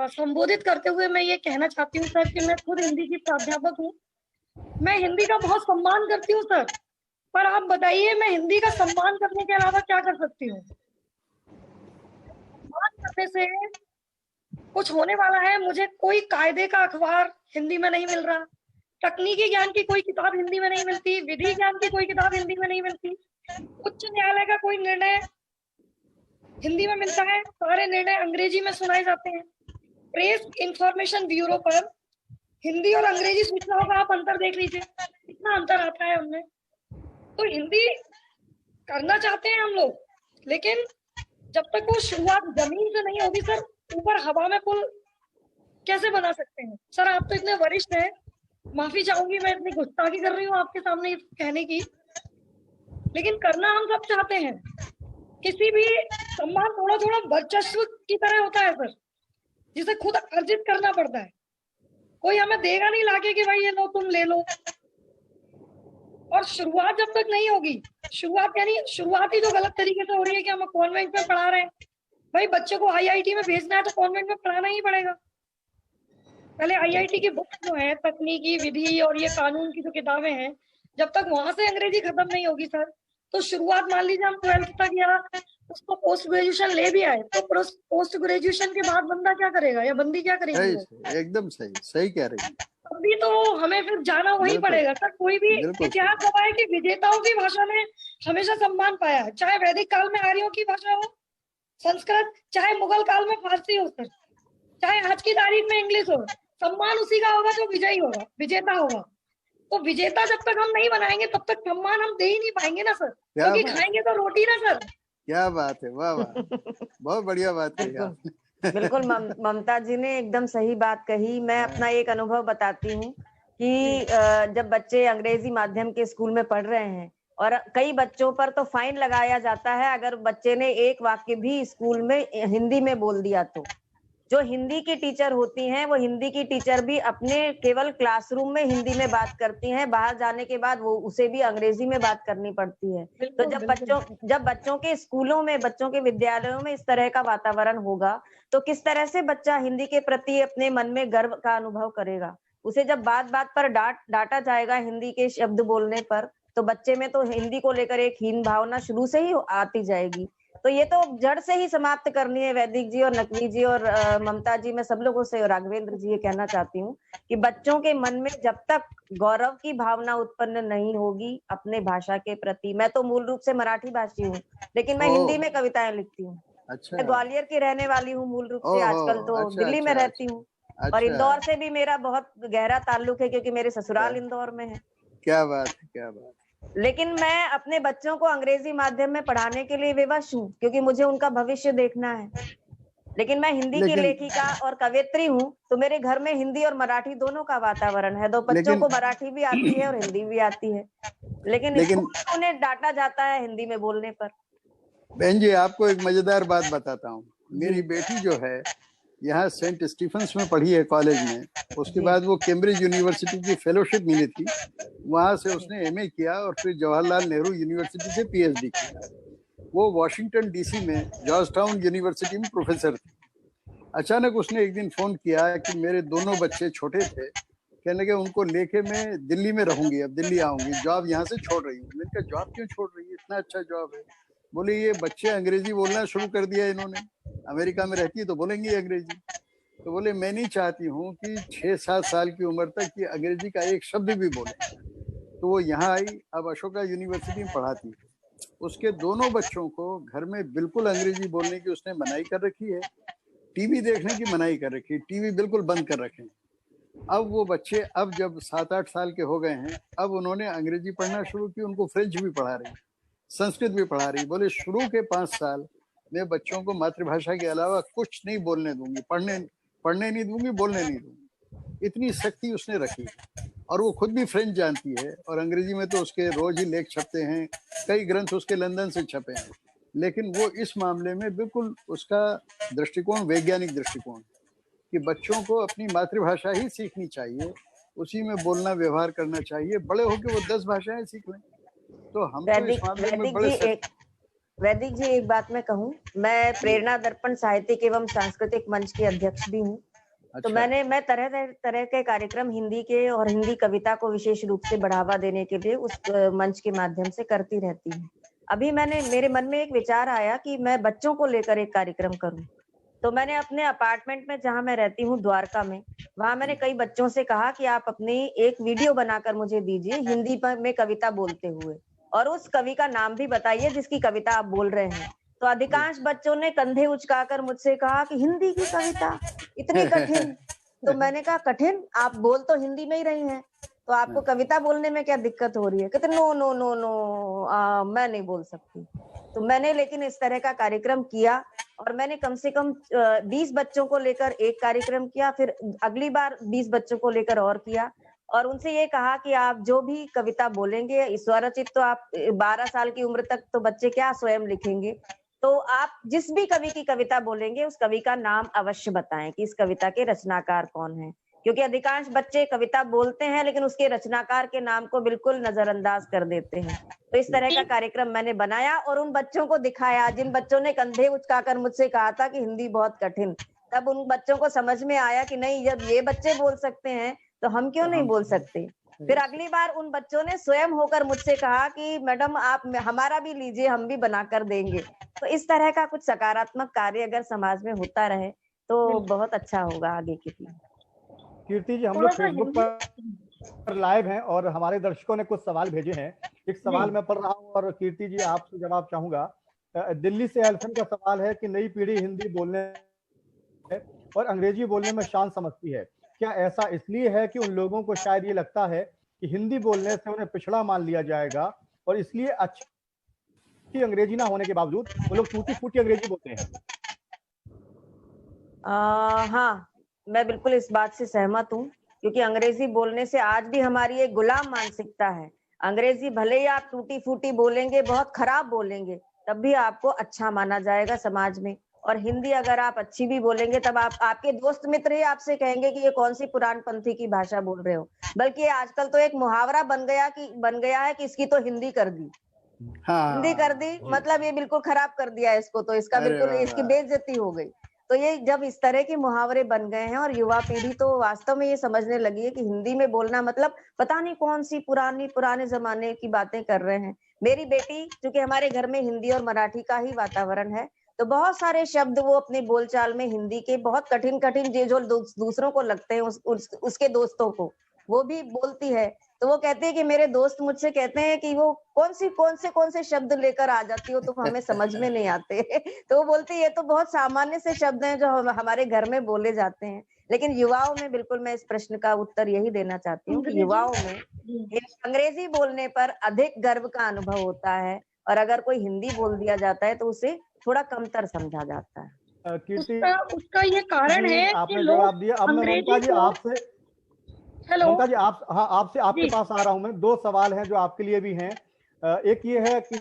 संबोधित करते हुए मैं ये कहना चाहती हूँ सर कि मैं खुद हिंदी की प्राध्यापक हूँ। मैं हिंदी का बहुत सम्मान करती हूँ सर, पर आप बताइए मैं हिंदी का सम्मान करने के अलावा क्या कर सकती हूँ? सम्मान करने से कुछ होने वाला है? मुझे कोई कायदे का अखबार हिंदी में नहीं मिल रहा, तकनीकी ज्ञान की कोई किताब हिंदी में नहीं मिलती, विधि ज्ञान की कोई किताब हिंदी में नहीं मिलती, उच्च न्यायालय का कोई निर्णय हिंदी में मिलता है, सारे निर्णय अंग्रेजी में सुनाए जाते हैं। प्रेस इंफॉर्मेशन ब्यूरो पर हिंदी और अंग्रेजी सूचनाओं का आप अंतर देख लीजिए, कितना अंतर आता है उनमें। तो हिंदी करना चाहते हैं हम लोग, लेकिन जब तक वो शुरुआत जमीन से नहीं होगी सर, ऊपर हवा में पुल कैसे बना सकते हैं? सर आप तो इतने वरिष्ठ हैं, माफी चाहूंगी मैं इतनी गुस्ताखी कर रही हूँ आपके सामने कहने की, लेकिन करना हम सब चाहते हैं। किसी भी सम्मान थोड़ा थोड़ा वर्चस्व की तरह होता है सर, जिसे खुद अर्जित करना पड़ता है। कोई हमें देगा नहीं लाके कि भाई ये लो तुम ले लो। और शुरुआत जब तक नहीं होगी, शुरुआत यानी शुरुआत ही जो गलत तरीके से हो रही है कि हम कॉन्वेंट में पढ़ा रहे हैं। भाई बच्चे को आईआईटी में भेजना है तो कॉन्वेंट में पढ़ाना ही पड़ेगा। पहले आईआईटी की बुक्स जो है, तकनीकी, विधि और ये कानून की जो किताबें हैं, जब तक वहां से अंग्रेजी खत्म नहीं होगी सर, तो शुरुआत मान लीजिए हम 12th तक या उसको पोस्ट ग्रेजुएशन ले भी आए, तो पोस्ट ग्रेजुएशन के बाद बंदा क्या करेगा या बंदी क्या करेगी? एकदम सही कह रही है। अभी तो हमें फिर जाना वही पड़ेगा सर। कोई भी इतिहास गवाह है कि विजेताओं की भाषा ने हमेशा सम्मान पाया है, चाहे वैदिक काल में आर्यों की भाषा हो संस्कृत, चाहे मुगल काल में फारसी हो सर, चाहे आज की तारीख में इंग्लिश हो, सम्मान उसी का होगा जो विजयी होगा, विजेता होगा। तो विजेता जब तक हम नहीं बनाएंगे तब तक सम्मान हम दे ही नहीं पाएंगे ना सर, क्योंकि खाएंगे तो रोटी ना सर। क्या बात है, वाह वाह, बहुत बढ़िया बात कही आपने। बिल्कुल ममता जी ने एकदम सही बात कही। मैं अपना एक अनुभव बताती हूँ कि जब बच्चे अंग्रेजी माध्यम के स्कूल में पढ़ रहे हैं और कई बच्चों पर तो फाइन लगाया जाता है अगर बच्चे ने एक वाक्य भी स्कूल में हिंदी में बोल दिया तो। जो हिंदी की टीचर होती हैं वो हिंदी की टीचर भी अपने केवल क्लासरूम में हिंदी में बात करती हैं, बाहर जाने के बाद वो उसे भी अंग्रेजी में बात करनी पड़ती है। तो जब बच्चों के स्कूलों में, बच्चों के विद्यालयों में इस तरह का वातावरण होगा तो किस तरह से बच्चा हिंदी के प्रति अपने मन में गर्व का अनुभव करेगा। उसे जब बात बात पर डांटा जाएगा हिंदी के शब्द बोलने पर, तो बच्चे में तो हिंदी को लेकर एक हीन भावना शुरू से ही आती जाएगी। तो ये तो जड़ से ही समाप्त करनी है। वैदिक जी और नकवी जी और ममता जी, मैं सब लोगों से और राघवेंद्र जी ये कहना चाहती हूँ कि बच्चों के मन में जब तक गौरव की भावना उत्पन्न नहीं होगी अपने भाषा के प्रति, मैं तो मूल रूप से मराठी भाषी हूँ लेकिन मैं हिंदी में कविताएं लिखती हूँ। अच्छा। मैं ग्वालियर की रहने वाली हूँ मूल रूप से, आजकल तो दिल्ली में रहती हूँ। और इंदौर से भी मेरा बहुत गहरा ताल्लुक है क्योंकि मेरे ससुराल इंदौर में है। क्या बात है, क्या बात। लेकिन मैं अपने बच्चों को अंग्रेजी माध्यम में पढ़ाने के लिए विवश हूँ क्योंकि मुझे उनका भविष्य देखना है। लेकिन मैं हिंदी की लेखिका और कवयित्री हूँ, तो मेरे घर में हिंदी और मराठी दोनों का वातावरण है। दो बच्चों को मराठी भी आती है और हिंदी भी आती है, लेकिन उन्हें डांटा जाता है हिंदी में बोलने पर। बहन जी, आपको एक मजेदार बात बताता हूँ। मेरी बेटी जो है यहाँ सेंट स्टीफेंस में पढ़ी है कॉलेज में, उसके बाद वो कैम्ब्रिज यूनिवर्सिटी की फेलोशिप मिली थी, वहां से उसने एमए किया और फिर जवाहरलाल नेहरू यूनिवर्सिटी से पीएचडी किया। वो वॉशिंगटन डीसी में जॉर्ज टाउन यूनिवर्सिटी में प्रोफेसर थी। अचानक उसने एक दिन फोन किया कि मेरे दोनों बच्चे छोटे थे, कहने लगे उनको लेके मैं दिल्ली में रहूंगी, अब दिल्ली आऊंगी, जॉब यहाँ से छोड़ रही हूँ। मैंने कहा जॉब क्यों छोड़ रही है, इतना अच्छा जॉब है। बोले ये बच्चे अंग्रेजी बोलना शुरू कर दिया इन्होंने, अमेरिका में रहती है तो बोलेंगे अंग्रेजी। तो बोले मैं नहीं चाहती हूँ कि 6-7 साल की उम्र तक ये अंग्रेजी का एक शब्द भी बोले। तो वो यहाँ आई, अब अशोका यूनिवर्सिटी में पढ़ाती है। उसके दोनों बच्चों को घर में बिल्कुल अंग्रेजी बोलने की उसने मनाही कर रखी है, टीवी देखने की मनाही कर रखी है, टीवी बिल्कुल बंद कर रखे हैं। अब वो बच्चे अब जब 7-8 साल के हो गए हैं, अब उन्होंने अंग्रेजी पढ़ना शुरू की, उनको फ्रेंच भी पढ़ा रही, संस्कृत भी पढ़ा रही। बोले शुरू के 5 साल मैं बच्चों को मातृभाषा के अलावा कुछ नहीं बोलने दूंगी, पढ़ने नहीं दूंगी, बोलने नहीं दूंगी, इतनी सख्ती उसने रखी। और वो खुद भी फ्रेंच जानती है और अंग्रेजी में तो उसके रोज ही लेख छपते हैं, कई ग्रंथ उसके लंदन से छपे हैं। लेकिन वो इस मामले में बिल्कुल उसका दृष्टिकोण वैज्ञानिक दृष्टिकोण कि बच्चों को अपनी मातृभाषा ही सीखनी चाहिए, उसी में बोलना व्यवहार करना चाहिए, बड़े होकर वो 10 भाषाएं सीख लें। तो हम तो इस मामले में बड़े वैदिक जी एक बात मैं कहूँ, मैं प्रेरणा दर्पण साहित्यिक एवं सांस्कृतिक मंच की अध्यक्ष भी हूँ। तो मैं तरह तरह के कार्यक्रम हिंदी के और हिंदी कविता को विशेष रूप से बढ़ावा देने के लिए उस मंच के माध्यम से करती रहती हूँ। अभी मेरे मन में एक विचार आया कि मैं बच्चों को लेकर एक कार्यक्रम करूँ। तो मैंने अपने अपार्टमेंट में जहाँ मैं रहती हूँ द्वारका में, वहां मैंने कई बच्चों से कहा कि आप अपनी एक वीडियो बनाकर मुझे दीजिए हिंदी में कविता बोलते हुए, और उस कवि का नाम भी बताइए जिसकी कविता आप बोल रहे हैं। तो अधिकांश बच्चों ने कंधे उचकाकर मुझसे कहा कि हिंदी की कविता इतनी कठिन। तो मैंने कहा कठिन, आप बोल तो हिंदी में ही रही हैं, तो आपको कविता बोलने में क्या दिक्कत हो रही है? कहते नो नो नो नो मैं नहीं बोल सकती। तो मैंने लेकिन इस तरह का कार्यक्रम किया और मैंने कम से कम 20 बच्चों को लेकर एक कार्यक्रम किया, फिर अगली बार 20 बच्चों को लेकर और किया, और उनसे ये कहा कि आप जो भी कविता बोलेंगे स्वरचित, तो आप 12 साल की उम्र तक तो बच्चे क्या स्वयं लिखेंगे, तो आप जिस भी कवि की कविता बोलेंगे उस कवि का नाम अवश्य बताएं कि इस कविता के रचनाकार कौन है, क्योंकि अधिकांश बच्चे कविता बोलते हैं लेकिन उसके रचनाकार के नाम को बिल्कुल नजरअंदाज कर देते हैं। तो इस तरह का कार्यक्रम मैंने बनाया और उन बच्चों को दिखाया जिन बच्चों ने कंधे उचकाकर मुझसे कहा था कि हिंदी बहुत कठिन। तब उन बच्चों को समझ में आया कि नहीं, जब ये बच्चे बोल सकते हैं तो हम क्यों नहीं बोल सकते। फिर अगली बार उन बच्चों ने स्वयं होकर मुझसे कहा कि मैडम आप हमारा भी लीजिए, हम भी बनाकर देंगे। तो इस तरह का कुछ सकारात्मक कार्य अगर समाज में होता रहे तो बहुत अच्छा होगा आगे के लिए। कीर्ति जी, हम लोग फेसबुक पर लाइव हैं और हमारे दर्शकों ने कुछ सवाल भेजे हैं। एक सवाल मैं पढ़ रहा हूँ और कीर्ति जी आपसे जवाब चाहूंगा। दिल्ली से एल्फन का सवाल है कि नई पीढ़ी हिंदी बोलने और अंग्रेजी बोलने में शान समझती है, क्या ऐसा इसलिए है कि उन लोगों को शायद ये लगता है कि हिंदी बोलने से उन्हें पिछड़ा मान लिया जाएगा और इसलिए अच्छी अंग्रेजी ना होने के बावजूद वो लोग टूटी फूटी अंग्रेजी बोलते हैं? हाँ, मैं बिल्कुल इस बात से सहमत हूँ, क्योंकि अंग्रेजी बोलने से आज भी हमारी एक गुलाम मानसिकता है। अंग्रेजी भले ही आप टूटी फूटी बोलेंगे, बहुत खराब बोलेंगे, तब भी आपको अच्छा माना जाएगा समाज में। और हिंदी अगर आप अच्छी भी बोलेंगे, तब आपके दोस्त मित्र ही आपसे कहेंगे कि ये कौन सी पुरानपंथी की भाषा बोल रहे हो। बल्कि आजकल तो एक मुहावरा बन गया है कि इसकी तो हिंदी कर दी। हाँ, हिंदी कर दी मतलब ये बिल्कुल खराब कर दिया इसको, तो इसका बिल्कुल इसकी बेइज्जती हो गई। तो ये जब इस तरह के मुहावरे बन गए हैं और युवा पीढ़ी तो वास्तव में ये समझने लगी है कि हिंदी में बोलना मतलब पता नहीं कौन सी पुराने जमाने की बातें कर रहे हैं। मेरी बेटी, क्योंकि हमारे घर में हिंदी और मराठी का ही वातावरण है, तो बहुत सारे शब्द वो अपने बोलचाल में हिंदी के बहुत कठिन जो दूसरों को लगते हैं, उसके दोस्तों को वो भी बोलती है। तो वो कहती है कि मेरे दोस्त मुझसे कहते हैं कि वो कौन से शब्द लेकर आ जाती हो, तो हमें समझ में नहीं आते। तो वो बोलती है ये तो बहुत सामान्य से शब्द हैं जो हमारे घर में बोले जाते हैं। लेकिन युवाओं में बिल्कुल मैं इस प्रश्न का उत्तर यही देना चाहती हूँ कि युवाओं में अंग्रेजी बोलने पर अधिक गर्व का अनुभव होता है, और अगर कोई हिंदी बोल दिया जाता है तो उसे थोड़ा कमतर समझा जाता है। उसका ये कारण है आपने जवाब दिया। अब मैं ममता जी आपसे ममता जी आपसे आपके पास आ रहा हूं मैं। 2 सवाल हैं जो आपके लिए भी हैं। एक ये है कि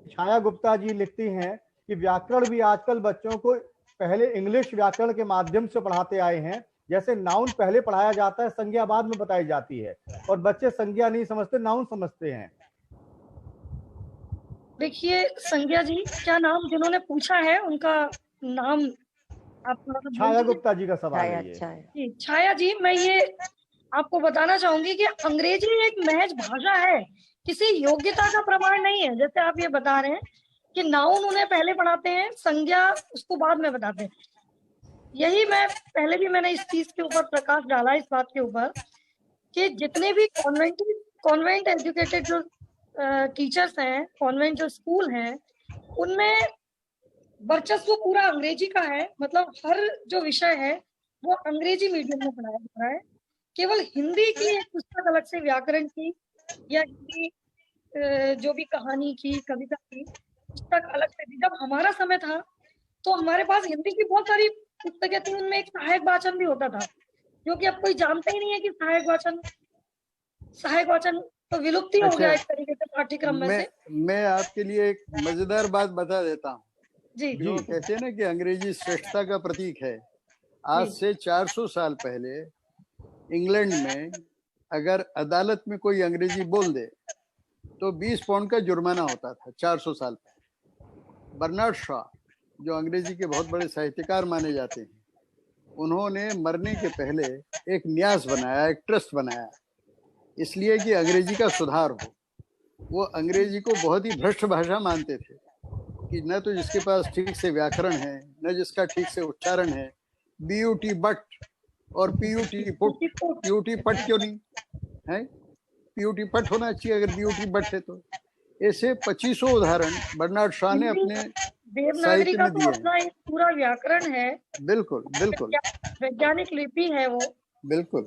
छाया गुप्ता जी लिखती हैं कि व्याकरण भी आजकल बच्चों को पहले इंग्लिश व्याकरण के माध्यम से पढ़ाते आए हैं। जैसे नाउन पहले पढ़ाया जाता है, संज्ञा बाद में बताई जाती है, और बच्चे संज्ञा नहीं समझते, नाउन समझते हैं। देखिए संज्ञा जी, क्या नाम जिन्होंने पूछा है उनका नाम आप छाया गुप्ता जी का सवाल है ये। जी छाया जी, मैं ये आपको बताना चाहूंगी कि अंग्रेजी एक महज भाषा है, किसी योग्यता का प्रमाण नहीं है। जैसे आप ये बता रहे हैं कि नाउन उन्हें पहले पढ़ाते हैं, संज्ञा उसको बाद में बताते हैं। यही पहले भी मैंने इस चीज के ऊपर प्रकाश डाला, इस बात के ऊपर कि जितने भी कॉन्वेंट एजुकेटेड जो टीचर्स हैं, कॉन्वेंट जो स्कूल हैं, उनमें वर्चस्व पूरा अंग्रेजी का है। मतलब हर जो विषय है वो अंग्रेजी मीडियम में पढ़ाया जा रहा है। केवल हिंदी की एक पुस्तक अलग से, व्याकरण की या हिंदी जो भी कहानी की, कविता की पुस्तक अलग से थी। जब हमारा समय था तो हमारे पास हिंदी की बहुत सारी पुस्तकें थी, उनमें एक सहायक वाचन भी होता था, जो कि अब कोई जानता ही नहीं है कि सहायक वाचन तो विलुप्ति हो गया एक तरीके से पाठ्यक्रम में से। मैं आपके लिए एक मजेदार बात बता देता हूँ। जी जो कहते हैं ना कि अंग्रेजी श्रेष्ठता का प्रतीक है। आज से 400 साल पहले इंग्लैंड में अगर अदालत में कोई अंग्रेजी बोल दे तो 20 पाउंड का जुर्माना होता था 400 साल पहले। बर्नार्ड शॉ, जो अंग्रेजी के बहुत बड़े साहित्यकार माने जाते हैं, उन्होंने मरने के पहले एक न्यास बनाया, एक ट्रस्ट बनाया, इसलिए कि अंग्रेजी का सुधार हो। वो अंग्रेजी को बहुत ही भ्रष्ट भाषा मानते थे कि न तो जिसके पास ठीक से व्याकरण है, न जिसका ठीक से उच्चारण है। बीयूटी बट और पीयूटी पुट, पीयूटी पट क्यों नहीं है? पीयूटी पट होना चाहिए अगर बीयूटी बट है तो। ऐसे 2500 उदाहरण बर्नार्ड शॉ ने अपने देवनागरी का तो अपना एक पूरा व्याकरण है। बिल्कुल बिल्कुल वैज्ञानिक लिपि है वो, बिल्कुल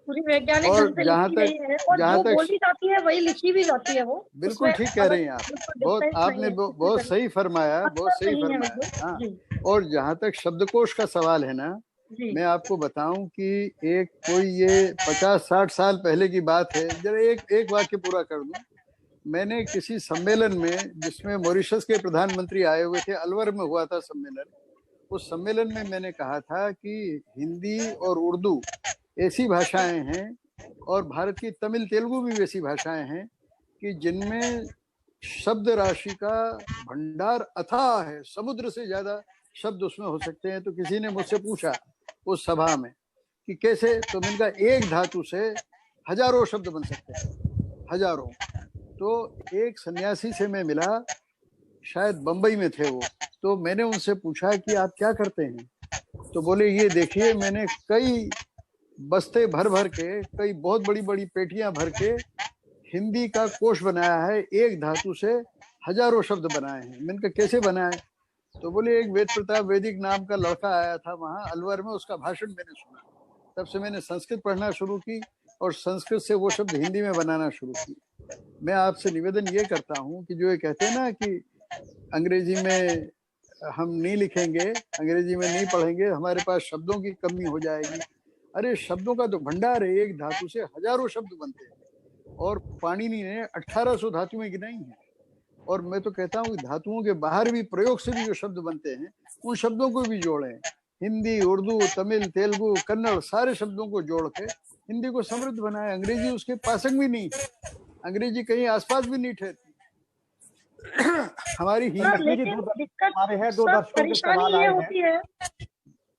पूरी वैज्ञानिक ढंग से लिखी गई है, और जो बोली जाती है वही लिखी भी जाती है वो। बिल्कुल ठीक कह रही हैं आप। बहुत आपने बहुत सही फरमाया, बहुत सही फरमाया। हाँ, और जहाँ तक शब्दकोश का सवाल है ना, मैं आपको बताऊं कि एक कोई ये 50-60 साल पहले की बात है। जरा एक वाक्य पूरा कर दूं। मैंने किसी सम्मेलन में, जिसमें मॉरिशस के प्रधानमंत्री आए हुए थे, अलवर में हुआ था सम्मेलन, उस सम्मेलन में मैंने कहा था कि हिंदी और उर्दू ऐसी भाषाएं हैं, और भारत की तमिल तेलुगु भी वैसी भाषाएं हैं कि जिनमें शब्द राशि का भंडार अथाह है, समुद्र से ज्यादा शब्द उसमें हो सकते हैं। तो किसी ने मुझसे पूछा उस सभा में कि कैसे, तो मैंने कहा एक धातु से हजारों शब्द बन सकते हैं, हजारों। तो एक सन्यासी से मैं मिला, शायद बंबई में थे वो, तो मैंने उनसे पूछा कि आप क्या करते हैं? तो बोले ये देखिए, मैंने कई बस्ते भर भर के, कई बहुत बड़ी बड़ी पेटियां भर के हिंदी का कोश बनाया है, एक धातु से हजारों शब्द बनाए हैं। मैंने कहा कैसे बनाए? तो बोले एक वेद प्रताप वैदिक नाम का लड़का आया था वहां अलवर में, उसका भाषण मैंने सुना। तब से मैंने संस्कृत पढ़ना शुरू की और संस्कृत से वो शब्द हिंदी में बनाना शुरू की। मैं आपसे निवेदन ये करता हूँ कि जो ये कहते हैं ना कि अंग्रेजी में हम नहीं लिखेंगे, अंग्रेजी में नहीं पढ़ेंगे, हमारे पास शब्दों की कमी हो जाएगी। अरे शब्दों का तो भंडार है, एक धातु से हजारों शब्द बनते हैं। और पाणिनि ने 1800 धातुएं गिनाई हैं। और मैं तो कहता हूँ कि धातुओं के बाहर भी प्रयोग से भी जो शब्द बनते हैं उन शब्दों को भी जोड़ें। हिंदी, उर्दू, तमिल, तेलुगु, कन्नड़ सारे शब्दों को जोड़ के हिंदी को समृद्ध बनाए। अंग्रेजी उसके पासक भी नहीं, अंग्रेजी कहीं आसपास भी नहीं ठहरती। हमारी सर, हिंदी लेकिन दिक्कत हमारे हैं दो सर, दर्शकों के परेशानी सवाल ये आए होती हैं, है।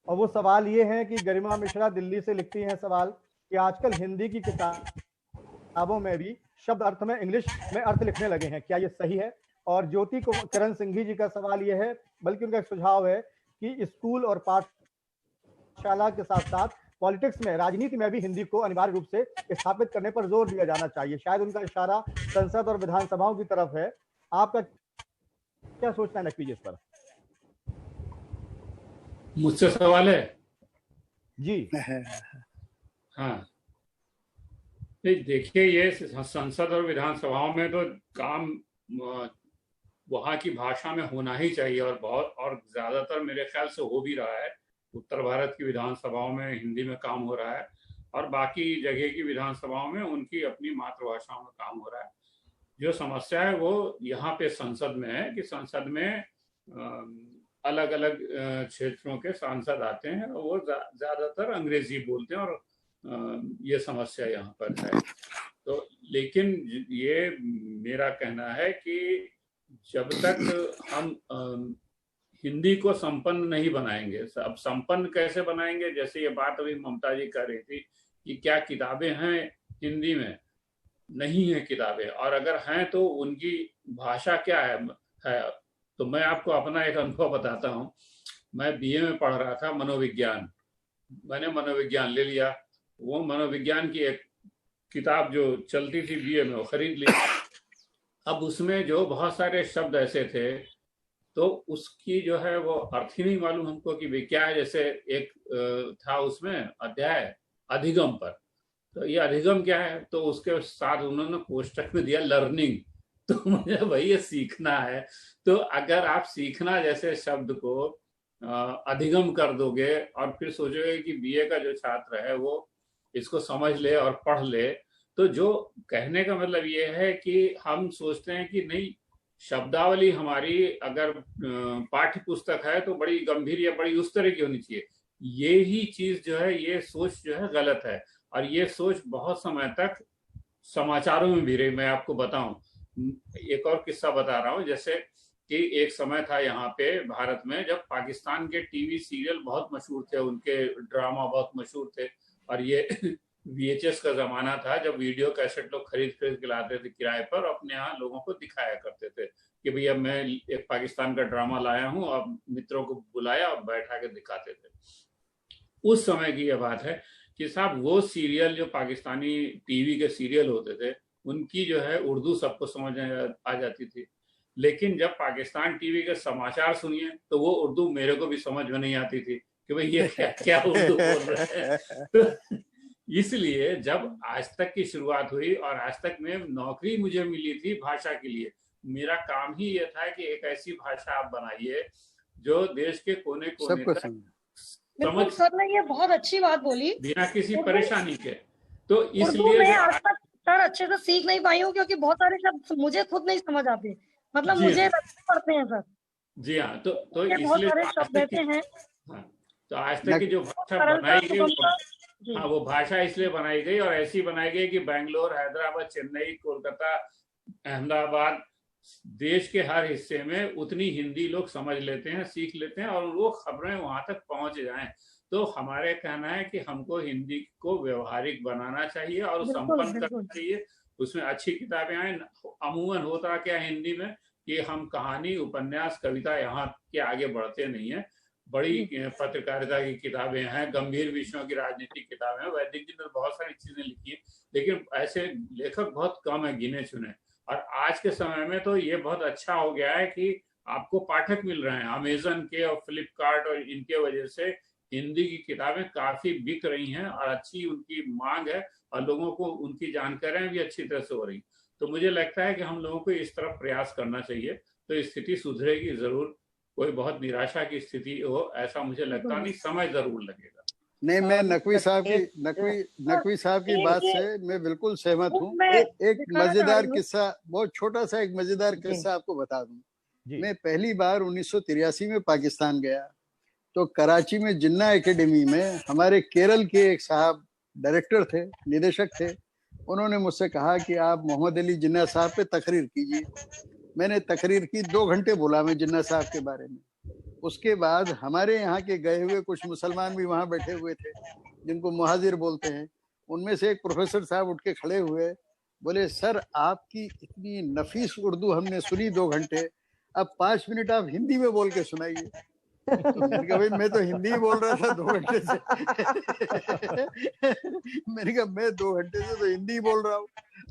और वो सवाल ये है कि गरिमा मिश्रा दिल्ली से लिखती हैं सवाल कि आजकल हिंदी की किताबों में भी शब्द अर्थ में इंग्लिश में अर्थ लिखने लगे हैं, क्या ये सही है? और ज्योति करण सिंघी जी का सवाल ये है, बल्कि उनका एक सुझाव है कि स्कूल और पाठशाला के साथ साथ पॉलिटिक्स में, राजनीति में भी हिंदी को अनिवार्य रूप से स्थापित करने पर जोर दिया जाना चाहिए। शायद उनका इशारा संसद और विधानसभाओं की तरफ है। आपका क्या सोचना है नकवी जी इस पर? मुझसे सवाल है जी। हाँ, देखिए, ये संसद और विधानसभाओं में तो काम वहाँ की भाषा में होना ही चाहिए, और बहुत, और ज्यादातर मेरे ख्याल से हो भी रहा है। उत्तर भारत की विधानसभाओं में हिंदी में काम हो रहा है, और बाकी जगह की विधानसभाओं में उनकी अपनी मातृभाषाओं में काम हो रहा है। जो समस्या है वो यहाँ पे संसद में है कि संसद में अलग अलग क्षेत्रों के सांसद आते हैं और वो ज्यादातर अंग्रेजी बोलते हैं, और ये समस्या यहाँ पर है। तो लेकिन ये मेरा कहना है कि जब तक हम हिंदी को संपन्न नहीं बनाएंगे, अब संपन्न कैसे बनाएंगे? जैसे ये बात अभी ममता जी कर रही थी कि क्या किताबें हैं हिंदी में? नहीं है किताबें, और अगर हैं तो उनकी भाषा क्या है? तो मैं आपको अपना एक अनुभव बताता हूँ। मैं बीए में पढ़ रहा था मनोविज्ञान, मैंने मनोविज्ञान ले लिया। वो मनोविज्ञान की एक किताब जो चलती थी बीए में, वो खरीद ली। अब उसमें जो बहुत सारे शब्द ऐसे थे तो उसकी जो है वो अर्थ ही नहीं मालूम हमको कि वे क्या है। जैसे एक था उसमें अध्याय अधिगम पर, तो ये अधिगम क्या है? तो उसके साथ उन्होंने कोष्टक में दिया लर्निंग। तो मुझे भाई ये सीखना है। तो अगर आप सीखना जैसे शब्द को अधिगम कर दोगे और फिर सोचोगे कि बीए का जो छात्र है वो इसको समझ ले और पढ़ ले, तो जो कहने का मतलब ये है कि हम सोचते हैं कि नहीं, शब्दावली हमारी अगर पाठ्य पुस्तक है तो बड़ी गंभीर या बड़ी उस तरह की होनी चाहिए। ये ही चीज जो है, ये सोच जो है गलत है, और ये सोच बहुत समय तक समाचारों में भी रही। मैं आपको बताऊं, एक और किस्सा बता रहा हूं। जैसे कि एक समय था यहाँ पे भारत में जब पाकिस्तान के टीवी सीरियल बहुत मशहूर थे, उनके ड्रामा बहुत मशहूर थे, और ये VHS का जमाना था जब वीडियो कैसेट लोग खरीद के लाते थे किराए पर, अपने यहाँ लोगों को दिखाया करते थे कि भैया मैं एक पाकिस्तान का ड्रामा लाया हूँ, अब मित्रों को बुलाया और बैठा के दिखाते थे। उस समय की यह बात है कि साहब वो सीरियल जो पाकिस्तानी टीवी के सीरियल होते थे उनकी जो है उर्दू सबको समझ आ जाती थी, लेकिन जब पाकिस्तान टीवी के समाचार सुनिए तो वो उर्दू मेरे को भी समझ में नहीं आती थी कि भाई ये क्या उर्दू बोल रहे हैं। तो इसलिए जब आज तक की शुरुआत हुई और आज तक में नौकरी मुझे मिली थी भाषा के लिए, मेरा काम ही ये था कि एक ऐसी भाषा आप बनाइए जो देश के कोने कोने तक समझ। सर ने ये बहुत अच्छी बात बोली, बिना किसी परेशानी के। तो इसलिए मैं आज तक सर अच्छे से सीख नहीं पाई हूँ क्योंकि बहुत सारे शब्द मुझे खुद नहीं समझ आते, मतलब मुझे पढ़ते हैं सर। जी हाँ, तो बहुत सारे शब्द ऐसे हैं। हाँ, तो आज तक की जो भाषा बनाई गई, हाँ, वो भाषा इसलिए बनाई गई और ऐसी बनाई गई कि बेंगलोर, हैदराबाद, चेन्नई, कोलकाता, अहमदाबाद, देश के हर हिस्से में उतनी हिंदी लोग समझ लेते हैं, सीख लेते हैं, और वो खबरें वहां तक पहुंच जाएं। तो हमारे कहना है कि हमको हिंदी को व्यवहारिक बनाना चाहिए और संपन्न करना चाहिए। उसमें अच्छी किताबें आए। अमूमन होता क्या हिंदी में कि हम कहानी, उपन्यास, कविता यहाँ के आगे बढ़ते नहीं है। बड़ी पत्रकारिता की किताबें हैं, गंभीर विषयों की राजनीतिक किताबें हैं। वैदिक जी ने बहुत सारी चीजें लिखी है, लेकिन ऐसे लेखक बहुत कम है, गिने चुने। और आज के समय में तो ये बहुत अच्छा हो गया है कि आपको पाठक मिल रहे हैं अमेजन के और फ्लिपकार्ट, और इनके वजह से हिंदी की किताबें काफी बिक रही हैं और अच्छी उनकी मांग है और लोगों को उनकी जानकारियां भी अच्छी तरह से हो रही। तो मुझे लगता है कि हम लोगों को इस तरफ प्रयास करना चाहिए, तो स्थिति सुधरेगी जरूर। कोई बहुत निराशा की स्थिति हो ऐसा मुझे लगता नहीं, समय जरूर लगेगा। नहीं, मैं नकवी साहब की एक बात ये से मैं बिल्कुल सहमत हूँ। मैं एक दिखाना चाह मजेदार रही हूँ। किस्सा, बहुत छोटा सा एक मजेदार जी। किस्सा आपको बता दूं। जी मैं पहली बार 1983 में पाकिस्तान गया, तो कराची में जिन्ना एकेडमी में हमारे केरल के एक साहब डायरेक्टर थे, निदेशक थे। उन्होंने मुझसे कहा कि आप मोहम्मद अली जिन्ना साहब पे तकरीर कीजिए। मैंने तकरीर की, 2 घंटे बोला मैं जिन्ना साहब के बारे में। उसके बाद हमारे यहाँ के गए हुए कुछ मुसलमान भी वहां बैठे हुए थे, जिनको मुहाजिर बोलते हैं। उनमें से एक प्रोफेसर साहब उठ के खड़े हुए, बोले, सर आपकी इतनी नफीस उर्दू हमने सुनी 2 घंटे, अब 5 मिनट आप हिंदी में बोल के सुनाइए। तो मैंने कहा, भाई मैं तो हिंदी ही बोल रहा था 2 घंटे से। मैंने कहा, मैं 2 घंटे से तो हिंदी ही बोल रहा हूँ,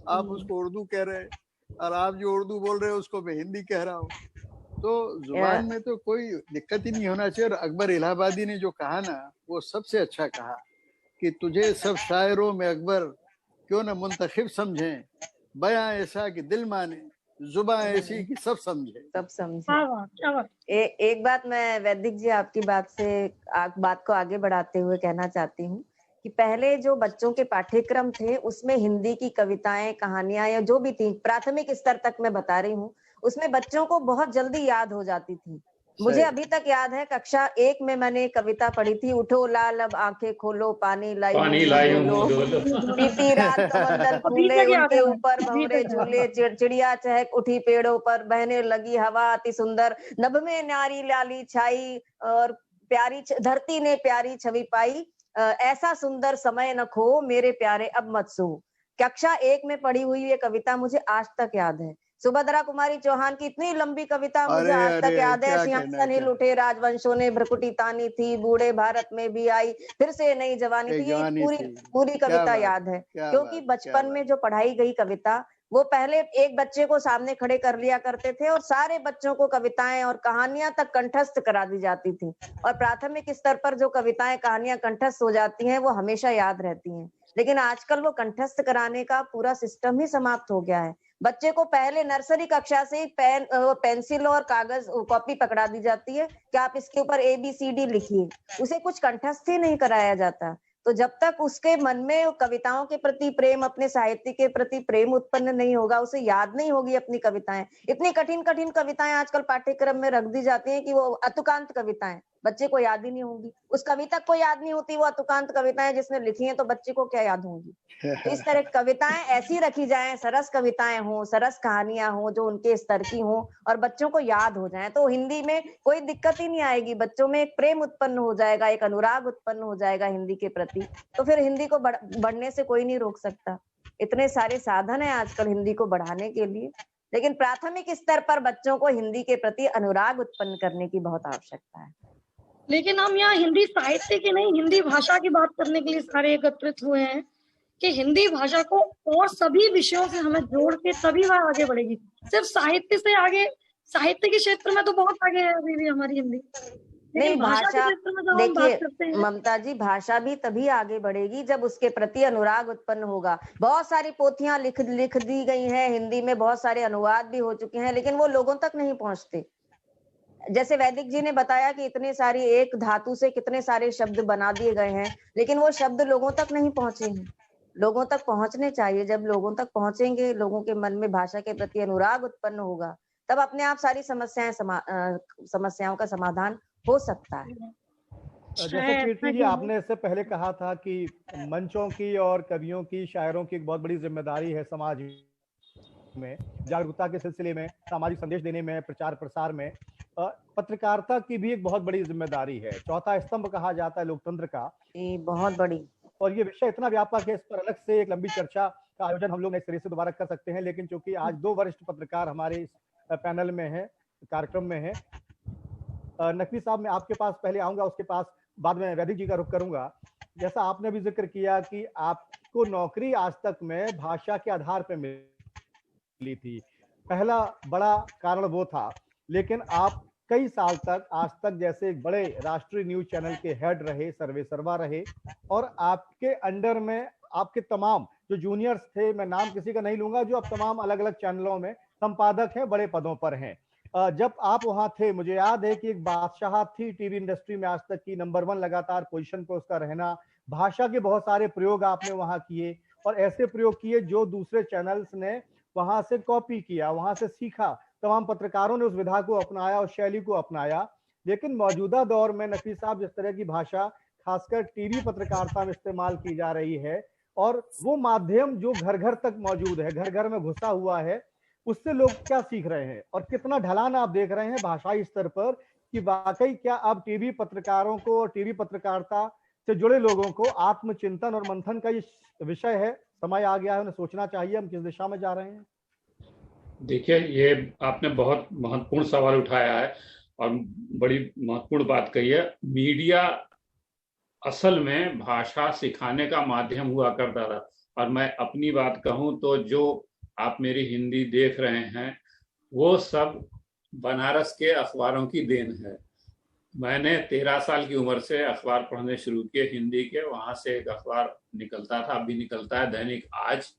आप उसको उर्दू कह रहे हैं, और आप जो उर्दू बोल रहे हैं उसको मैं हिंदी कह रहा हूँ। तो जुबान में तो कोई दिक्कत ही नहीं होना चाहिए। और अकबर इलाहाबादी ने जो कहा ना, वो सबसे अच्छा कहा कि तुझे सब शायरों में अकबर क्यों न मुंतखब समझें, बयां ऐसा कि दिल माने, जुबान ऐसी कि सब समझे। सब समझे। क्या बात। एक बात मैं वैदिक जी आपकी बात से बात को आगे बढ़ाते हुए कहना चाहती हूँ कि पहले जो बच्चों के पाठ्यक्रम थे उसमें हिंदी की कविताएं, कहानियां या जो भी थी, प्राथमिक स्तर तक मैं बता रही हूँ, उसमें बच्चों को बहुत जल्दी याद हो जाती थी। मुझे अभी तक याद है कक्षा 1 में मैंने कविता पढ़ी थी, उठो लाल अब आंखें खोलो, पानी लायूं बीती रात कमंडल फूले, उनके ऊपर भंवरे झूले, चिड़िया चहक उठी पेड़ों पर, बहने लगी हवा अति सुंदर, नभ में नारी लाली छाई और प्यारी धरती ने प्यारी छवि पाई, ऐसा सुंदर समय न खो मेरे प्यारे अब मत सो। कक्षा 1 में पढ़ी हुई ये कविता मुझे आज तक याद है। सुभद्रा कुमारी चौहान की इतनी लंबी कविता मुझे आज तक याद है। सिंहासन हिल उठे राजवंशों ने, भ्रकुटी तानी थी, बूढ़े भारत में भी आई, फिर से नई जवानी थी। ये पूरी कविता याद है, क्योंकि बचपन में जो पढ़ाई गई कविता, वो पहले एक बच्चे को सामने खड़े कर लिया करते थे और सारे बच्चों को कविताएं और कहानियां तक कंठस्थ करा दी जाती थी। और प्राथमिक स्तर पर जो कविताएं, कहानियां कंठस्थ हो जाती हैं, वो हमेशा याद रहती हैं। लेकिन आजकल वो कंठस्थ कराने का पूरा सिस्टम ही समाप्त हो गया है। बच्चे को पहले नर्सरी कक्षा से पेंसिल और कागज कॉपी पकड़ा दी जाती है कि आप इसके ऊपर ABCD लिखिए, उसे कुछ कंठस्थ ही नहीं कराया जाता। तो जब तक उसके मन में कविताओं के प्रति प्रेम, अपने साहित्य के प्रति प्रेम उत्पन्न नहीं होगा, उसे याद नहीं होगी अपनी कविताएं। इतनी कठिन कठिन कविताएं आजकल पाठ्यक्रम में रख दी जाती हैं कि वो अतुकांत कविताएं बच्चे को याद ही नहीं होंगी, उस कविता को याद नहीं होती, वो अतुकांत कविताएं जिसने लिखी हैं, तो बच्चे को क्या याद होंगी। तो इस तरह कविताएं ऐसी रखी जाएं, सरस कविताएं हो, सरस कहानियां हो, जो उनके स्तर की हो और बच्चों को याद हो जाएं, तो हिंदी में कोई दिक्कत ही नहीं आएगी। बच्चों में एक प्रेम उत्पन्न हो जाएगा, एक अनुराग उत्पन्न हो जाएगा हिंदी के प्रति, तो फिर हिंदी को बढ़ने से कोई नहीं रोक सकता। इतने सारे साधन है आजकल हिंदी को बढ़ाने के लिए, लेकिन प्राथमिक स्तर पर बच्चों को हिंदी के प्रति अनुराग उत्पन्न करने की बहुत आवश्यकता है। लेकिन हम यहाँ हिंदी साहित्य की नहीं, हिंदी भाषा की बात करने के लिए सारे एकत्रित हुए हैं कि हिंदी भाषा को और सभी विषयों से हमें जोड़ के तभी वह आगे बढ़ेगी। सिर्फ साहित्य से आगे, साहित्य के क्षेत्र में तो बहुत आगे है अभी भी हमारी हिंदी, नहीं भाषा, देखिए ममता जी, भाषा भी तभी आगे बढ़ेगी जब उसके प्रति अनुराग उत्पन्न होगा। बहुत सारी पोथियां लिख दी गई हैं हिंदी में, बहुत सारे अनुवाद भी हो चुके हैं, लेकिन वो लोगों तक नहीं पहुंचते। जैसे वैदिक जी ने बताया कि इतने सारी एक धातु से कितने सारे शब्द बना दिए गए हैं, लेकिन वो शब्द लोगों तक नहीं पहुंचे हैं। लोगों तक पहुंचने चाहिए। जब लोगों तक पहुंचेंगे, लोगों के मन में भाषा के प्रति अनुराग उत्पन्न होगा, तब अपने आप सारी समस्याओं का समाधान हो सकता है। जैसे कीर्ति जी, आपने इससे पहले कहा था कि मंचों की और कवियों की, शायरों की एक बहुत बड़ी जिम्मेदारी है समाज में, जागरूकता के सिलसिले में, सामाजिक संदेश देने में, प्रचार प्रसार में। पत्रकारिता की भी एक बहुत बड़ी जिम्मेदारी है, चौथा स्तंभ कहा जाता है लोकतंत्र का, बहुत बड़ी। और ये विषय इतना व्यापक है, इस पर अलग से एक लंबी चर्चा का आयोजन हम लोग नए सिरे से दोबारा कर सकते हैं। लेकिन चूंकि आज 2 वरिष्ठ पत्रकार हमारे इस पैनल में है, कार्यक्रम में है, नकवी साहब मैं आपके पास पहले आऊंगा, उसके पास बाद में वैदिक जी का रुख करूंगा। जैसा आपने भी जिक्र किया कि आपको नौकरी आज तक में भाषा के आधार पर मिली थी, पहला बड़ा कारण वो था, लेकिन आप कई साल तक, आज तक जैसे एक बड़े राष्ट्रीय न्यूज चैनल के हेड रहे, सर्वेसर्वा रहे, और आपके अंडर में आपके तमाम जो जूनियर्स थे, मैं नाम किसी का नहीं लूंगा, जो अब तमाम अलग अलग चैनलों में संपादक हैं, बड़े पदों पर हैं। जब आप वहां थे, मुझे याद है कि एक बादशाह थी टीवी इंडस्ट्री में आज तक की, नंबर 1 लगातार पोजीशन पे उसका रहना। भाषा के बहुत सारे प्रयोग आपने वहां किए और ऐसे प्रयोग किए जो दूसरे चैनल्स ने वहां से कॉपी किया, वहां से सीखा। तमाम पत्रकारों ने उस विधा को अपनाया और शैली को अपनाया। लेकिन मौजूदा दौर में नकवी साहब, जिस तरह की भाषा खासकर टीवी पत्रकारिता में इस्तेमाल की जा रही है, और वो माध्यम जो घर घर तक मौजूद है, घर घर में घुसा हुआ है, उससे लोग क्या सीख रहे हैं और कितना ढलान आप देख रहे हैं भाषाई स्तर पर, कि वाकई क्या अब टीवी पत्रकारों को और टीवी पत्रकारिता से जुड़े लोगों को आत्मचिंतन और मंथन का ये विषय है, समय आ गया है, उन्हें सोचना चाहिए हम किस दिशा में जा रहे हैं? देखिए, ये आपने बहुत महत्वपूर्ण सवाल उठाया है और बड़ी महत्वपूर्ण बात कही है। मीडिया असल में भाषा सिखाने का माध्यम हुआ करता था। और मैं अपनी बात कहूं तो जो आप मेरी हिंदी देख रहे हैं वो सब बनारस के अखबारों की देन है। मैंने 13 साल की उम्र से अखबार पढ़ने शुरू किए हिंदी के। वहां से एक अखबार निकलता था, अभी निकलता है, दैनिक आज,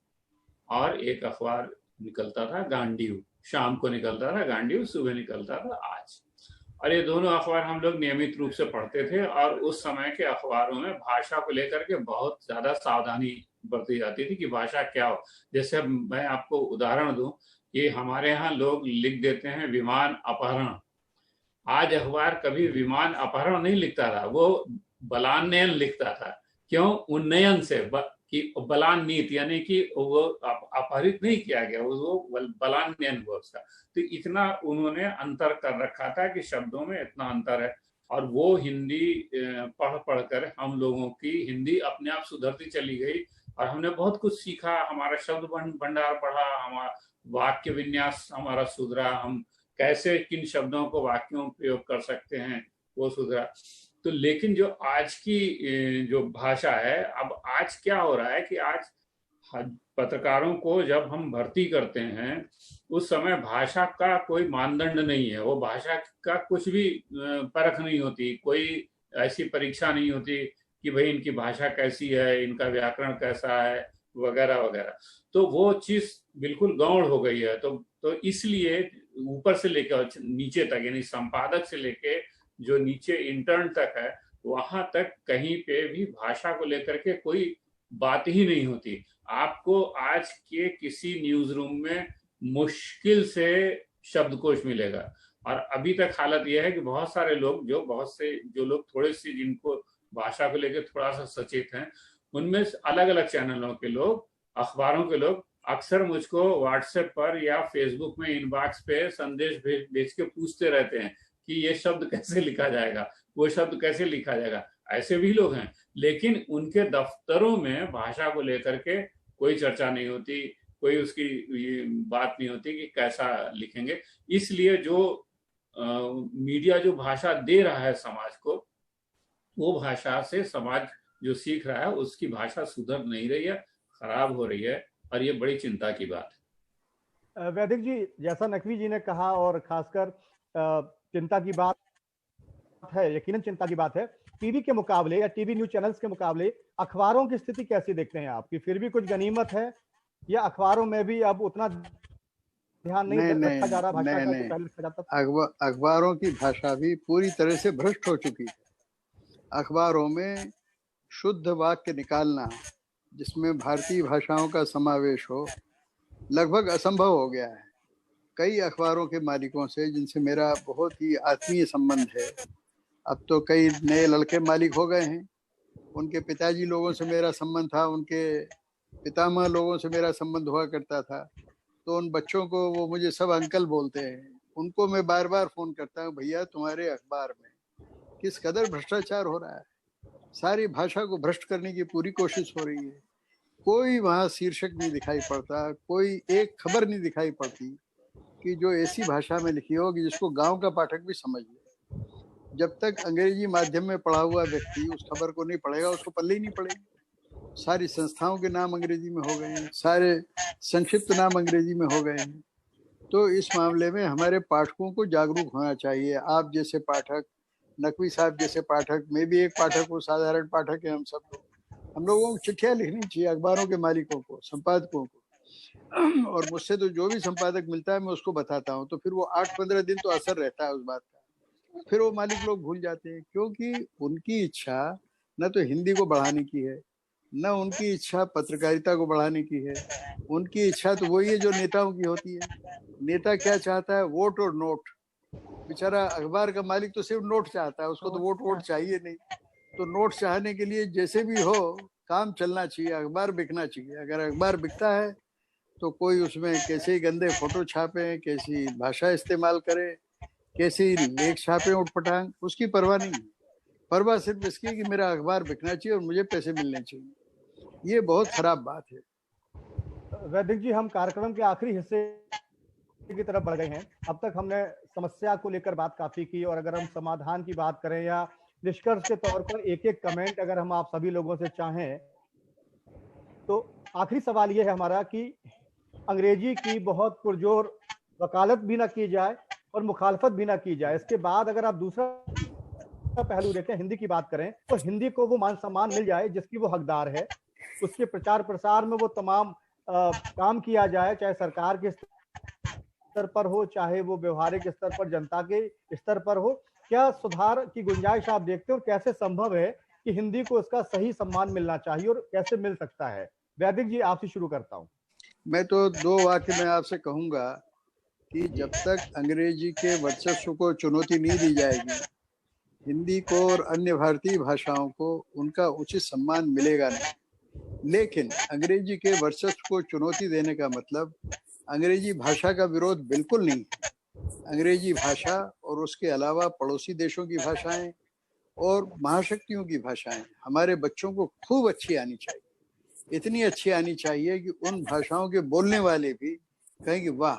और एक अखबार निकलता था गांडीव, शाम को निकलता था गांडीव, सुबह निकलता था आज। और ये दोनों अखबार हम लोग नियमित रूप से पढ़ते थे। और उस समय के अखबारों में भाषा को लेकर के बहुत ज्यादा सावधानी बरती जाती थी कि भाषा क्या हो। जैसे मैं आपको उदाहरण दूं कि हमारे यहाँ लोग लिख देते हैं विमान अपहरण। आज अखबार कभी विमान अपहरण नहीं लिखता था, वो बलान्यन लिखता था। क्यों? उन्नयन से कि बलान नीति, यानी कि वो अपहरित नहीं किया गया, वो बलान्यन हुआ उसका। तो इतना उन्होंने अंतर कर रखा था कि शब्दों में इतना अंतर है। और वो हिंदी पढ़ पढ़ कर हम लोगों की हिंदी अपने आप सुधरती चली गई और हमने बहुत कुछ सीखा। हमारा शब्द भंडार बढ़ा, हमारा वाक्य विन्यास हमारा सुधरा, हम कैसे किन शब्दों को वाक्यों में प्रयोग कर सकते हैं वो सुधरा। तो लेकिन जो आज की जो भाषा है, अब आज क्या हो रहा है कि आज पत्रकारों को जब हम भर्ती करते हैं उस समय भाषा का कोई मानदंड नहीं है, वो भाषा का कुछ भी परख नहीं होती, कोई ऐसी परीक्षा नहीं होती कि भाई इनकी भाषा कैसी है, इनका व्याकरण कैसा है, वगैरह वगैरह। तो वो चीज बिल्कुल गौण हो गई है। तो इसलिए ऊपर से लेकर नीचे तक, यानी संपादक से लेके जो नीचे इंटर्न तक है, वहां तक कहीं पे भी भाषा को लेकर के कोई बात ही नहीं होती। आपको आज के किसी न्यूज रूम में मुश्किल से शब्दकोश मिलेगा। और अभी तक हालत यह है कि बहुत सारे लोग जो लोग थोड़े से जिनको भाषा को लेकर थोड़ा सा सचेत हैं, उनमें अलग अलग चैनलों के लोग, अखबारों के लोग अक्सर मुझको व्हाट्सएप पर या फेसबुक में इनबॉक्स पे संदेश भेज के पूछते रहते हैं कि ये शब्द कैसे लिखा जाएगा, वो शब्द कैसे लिखा जाएगा। ऐसे भी लोग हैं, लेकिन उनके दफ्तरों में भाषा को लेकर के कोई चर्चा नहीं होती, कोई उसकी बात नहीं होती कि कैसा लिखेंगे। इसलिए जो मीडिया जो भाषा दे रहा है समाज को, वो भाषा से समाज जो सीख रहा है उसकी भाषा सुधर नहीं रही है, खराब हो रही है, और ये बड़ी चिंता की बात है। वैदिक जी, जैसा नकवी जी ने कहा, और खासकर चिंता की बात है, यकीनन चिंता की बात है। टीवी के मुकाबले या टीवी न्यूज चैनल्स के मुकाबले अखबारों की स्थिति कैसी देखते हैं आप? कि फिर भी कुछ गनीमत है या अखबारों में भी अब उतना ध्यान नहीं रखा जा रहा भाषा का जो पहले रखा जाता था? अखबारों की भाषा भी पूरी तरह से भ्रष्ट हो चुकी है। अखबारों में शुद्ध वाक्य निकालना जिसमें भारतीय भाषाओं का समावेश हो लगभग असंभव हो गया है। कई अखबारों के मालिकों से जिनसे मेरा बहुत ही आत्मीय संबंध है, अब तो कई नए लड़के मालिक हो गए हैं। उनके पिताजी लोगों से मेरा संबंध था, उनके पितामह लोगों से मेरा संबंध हुआ करता था। तो उन बच्चों को वो मुझे सब अंकल बोलते हैं। उनको मैं बार बार फोन करता हूँ, भैया तुम्हारे अखबार में किस कदर भ्रष्टाचार हो रहा है, सारी भाषा को भ्रष्ट करने की पूरी कोशिश हो रही है। कोई वहाँ शीर्षक नहीं दिखाई पड़ता, कोई एक खबर नहीं दिखाई पड़ती कि जो ऐसी भाषा में लिखी हो कि जिसको गांव का पाठक भी समझ ले। जब तक अंग्रेजी माध्यम में पढ़ा हुआ व्यक्ति उस खबर को नहीं पढ़ेगा, उसको पल्ले ही नहीं पड़ेगी। सारी संस्थाओं के नाम अंग्रेजी में हो गए हैं, सारे संक्षिप्त नाम अंग्रेजी में हो गए हैं। तो इस मामले में हमारे पाठकों को जागरूक होना चाहिए। आप जैसे पाठक, नकवी साहब जैसे पाठक, मैं भी एक पाठक हूँ, साधारण पाठक है हम सब लोग। हम लोगों को चिट्ठियां लिखनी चाहिए अखबारों के मालिकों को, संपादकों को, और मुझसे तो जो भी संपादक मिलता है मैं उसको बताता हूँ, तो फिर वो 8-15 दिन तो असर रहता है उस बात का, फिर वो मालिक लोग भूल जाते हैं, क्योंकि उनकी इच्छा न तो हिंदी को बढ़ाने की है, न उनकी इच्छा पत्रकारिता को बढ़ाने की है। उनकी इच्छा तो वही है जो नेताओं की होती है। नेता क्या चाहता है? वोट और नोट। बेचारा अखबार का मालिक तो सिर्फ नोट चाहता है, उसको तो वोट चाहिए नहीं। तो नोट चाहने के लिए जैसे भी हो काम चलना चाहिए, अखबार बिकना चाहिए। अगर अखबार बिकता है तो कोई उसमें कैसे गंदे फोटो छापे, कैसी भाषा इस्तेमाल करे, कैसे लेख छापे उठपटांग, उसकी परवाह नहीं है। परवाह सिर्फ इसकी कि मेरा अखबार बिकना चाहिए और मुझे पैसे मिलने चाहिए। ये बहुत खराब बात है। वैदिक जी, हम कार्यक्रम के आखिरी हिस्से की तरफ बढ़ गए हैं। अब तक हमने समस्या को लेकर बात काफी की, और अगर हम समाधान की बात करें या निष्कर्ष के तौर पर एक एक कमेंट अगर हम आप सभी लोगों से चाहें, तो आखिरी सवाल यह है हमारा कि अंग्रेजी की बहुत पुरजोर वकालत भी ना की जाए और मुखालफत भी ना की जाए। इसके बाद अगर आप दूसरा पहलू देखें, हिंदी की बात करें, तो हिंदी को वो मान सम्मान मिल जाए जिसकी वो हकदार है। उसके प्रचार प्रसार में वो तमाम काम किया जाए, चाहे सरकार के स्तर पर हो, चाहे वो व्यवहारिक स्तर पर जनता के स्तर पर हो। क्या सुधार की गुंजाइश आप देखते हो, और कैसे संभव है कि हिंदी को इसका सही सम्मान मिलना चाहिए और कैसे मिल सकता है? वैदिक जी, आपसे शुरू करता हूँ। मैं तो 2 वाक्य में आपसे कहूंगा कि जब तक अंग्रेजी के वर्चस्व को चुनौती नहीं दी जाएगी, हिंदी को और अन्य भारतीय भाषाओं को उनका उचित सम्मान मिलेगा नहीं। लेकिन अंग्रेजी के वर्चस्व को चुनौती देने का मतलब अंग्रेजी भाषा का विरोध बिल्कुल नहीं है। अंग्रेजी भाषा और उसके अलावा पड़ोसी देशों की भाषाएं और महाशक्तियों की भाषाएं हमारे बच्चों को खूब अच्छी आनी चाहिए। इतनी अच्छी आनी चाहिए कि उन भाषाओं के बोलने वाले भी कहें कि वाह,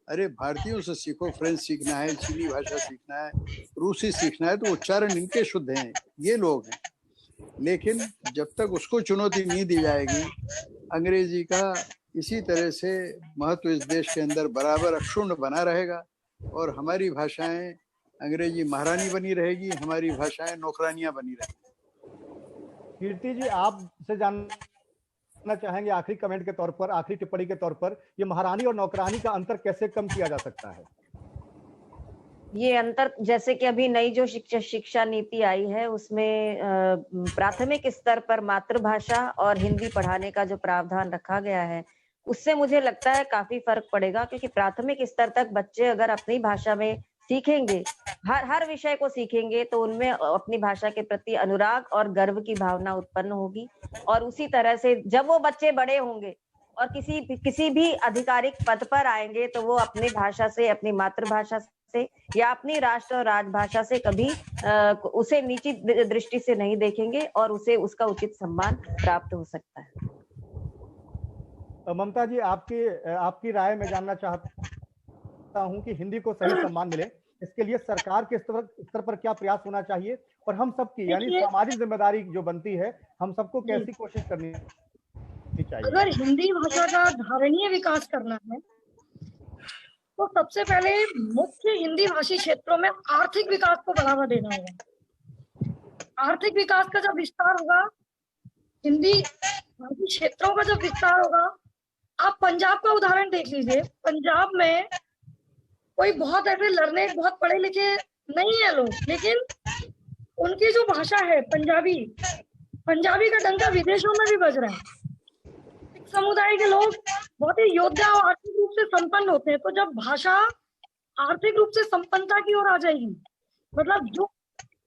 अरे भारतीयों से सीखो, फ्रेंच सीखना है, चीनी भाषा सीखना है, रूसी सीखना है, तो उच्चारण इनके शुद्ध हैं, ये लोग हैं। लेकिन जब तक उसको चुनौती नहीं दी जाएगी, अंग्रेजी का इसी तरह से महत्व इस देश के अंदर बराबर अक्षुण्ण बना रहेगा और हमारी भाषाएं, अंग्रेजी महारानी बनी रहेगी, हमारी भाषाएं नौकरानियां बनी रहेगी। कीर्ति जी, आपसे जानना चाहेंगे आखिरी कमेंट के तौर पर, आखिरी टिप्पणी के तौर पर, ये महारानी और नौकरानी का अंतर कैसे कम किया जा सकता है? ये अंतर, जैसे कि अभी नई जो शिक्षा नीति आई है, उसमें प्राथमिक स्तर पर मातृभाषा और हिंदी पढ़ाने का जो प्रावधान रखा गया है, उससे मुझे लगता है काफी फर्क पड़ेगा। क्योंकि प्राथमिक स्तर तक बच्चे अगर अपनी भाषा में सीखेंगे, हर विषय को सीखेंगे, तो उनमें अपनी भाषा के प्रति अनुराग और गर्व की भावना उत्पन्न होगी। और उसी तरह से जब वो बच्चे बड़े होंगे और किसी भी आधिकारिक पद पर आएंगे, तो वो अपनी भाषा से, अपनी मातृभाषा से या अपनी राष्ट्र और राजभाषा से कभी उसे नीची दृष्टि से नहीं देखेंगे और उसे उसका उचित सम्मान प्राप्त हो सकता है। ममता जी, आपकी राय में जानना चाहता हूं कि हिंदी को सही सम्मान मिले, इसके लिए सरकार के स्तर पर क्या प्रयास होना चाहिए, और हम सबकी यानी सामाजिक जिम्मेदारी जो बनती है, हम सबको कैसी कोशिश करनी चाहिए? अगर हिंदी भाषा का धारणीय विकास करना है तो सबसे पहले मुख्य हिंदी भाषी क्षेत्रों में आर्थिक विकास को बढ़ावा देना होगा। आर्थिक विकास का जब विस्तार होगा, हिंदी भाषी क्षेत्रों का जब विस्तार होगा, आप पंजाब का उदाहरण देख लीजिए। पंजाब में कोई बहुत ऐसे लर्नेड, बहुत पढ़े लिखे नहीं है लोग, लेकिन उनकी जो भाषा है पंजाबी का डंका विदेशों में भी बज रहा है। समुदाय के लोग बहुत ही योद्धा और आर्थिक रूप से संपन्न होते हैं। तो जब भाषा आर्थिक रूप से संपन्नता की ओर आ जाएगी, मतलब जो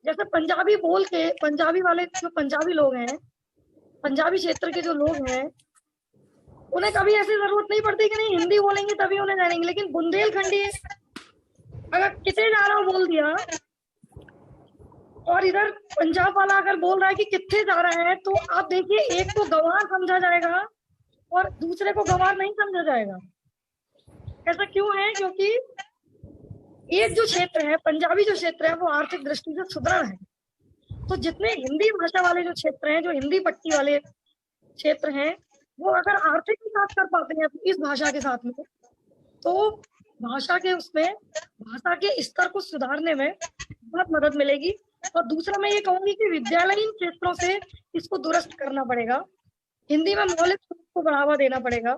जैसे पंजाबी बोल के पंजाबी वाले जो पंजाबी लोग हैं, पंजाबी क्षेत्र के जो लोग हैं, उन्हें कभी ऐसी जरूरत नहीं पड़ती कि नहीं हिंदी बोलेंगे तभी उन्हें जानेंगे। लेकिन बुंदेलखंडी अगर कितने जा रहा बोल दिया और इधर पंजाब वाला अगर बोल रहा है कि कितने जा रहा है, तो आप देखिए, एक को गंवार समझा जाएगा और दूसरे को गंवार नहीं समझा जाएगा। ऐसा क्यों है? क्योंकि एक जो क्षेत्र है, पंजाबी जो क्षेत्र है, वो आर्थिक दृष्टि से सुदृढ़ है। तो जितने हिंदी भाषा वाले जो क्षेत्र हैं, जो हिंदी पट्टी वाले क्षेत्र हैं, वो अगर आर्थिक विकास कर पाते हैं इस भाषा के साथ में, तो भाषा के स्तर को सुधारने में बहुत मदद मिलेगी। और दूसरा मैं ये कहूंगी कि विद्यालयीन क्षेत्रों से इसको दुरुस्त करना पड़ेगा। हिंदी में मौलिक को बढ़ावा देना पड़ेगा।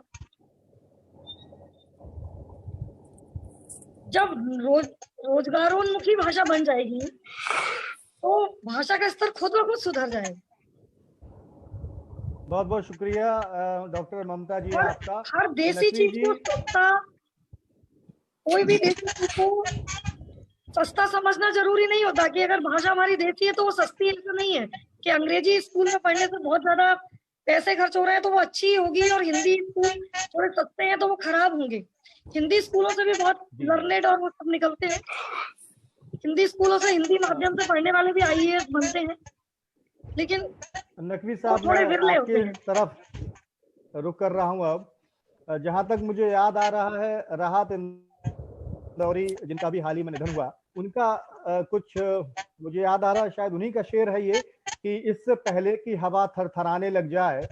जब रोजगारोन्मुखी भाषा बन जाएगी तो भाषा का स्तर खुद ब खुद सुधर जाएगा। बहुत बहुत शुक्रिया डॉक्टर ममता जी आपका। हर देसी चीज को सस्ता, कोई भी देसी चीज को सस्ता समझना जरूरी नहीं होता कि अगर भाषा हमारी देसी है तो वो सस्ती है, ऐसा नहीं है कि अंग्रेजी स्कूल में पढ़ने से बहुत ज्यादा पैसे खर्च हो रहे हैं तो वो अच्छी होगी और हिंदी स्कूल थोड़े सस्ते हैं तो वो खराब होंगे। हिंदी स्कूलों से भी बहुत लर्नेड और वो सब निकलते हैं। हिंदी स्कूलों से, हिंदी माध्यम से पढ़ने वाले भी IAS बनते हैं, लेकिन नकवी साहब थोड़े विरले होते आपकी हैं। तरफ रुक कर रहा हूँ अब। जहां तक मुझे याद आ रहा है, राहत इंदौरी जिनका भी हाल ही में निधन हुआ, उनका कुछ मुझे याद आ रहा है, शायद उन्हीं का शेर है ये कि इससे पहले कि हवा थरथराने लग जाए,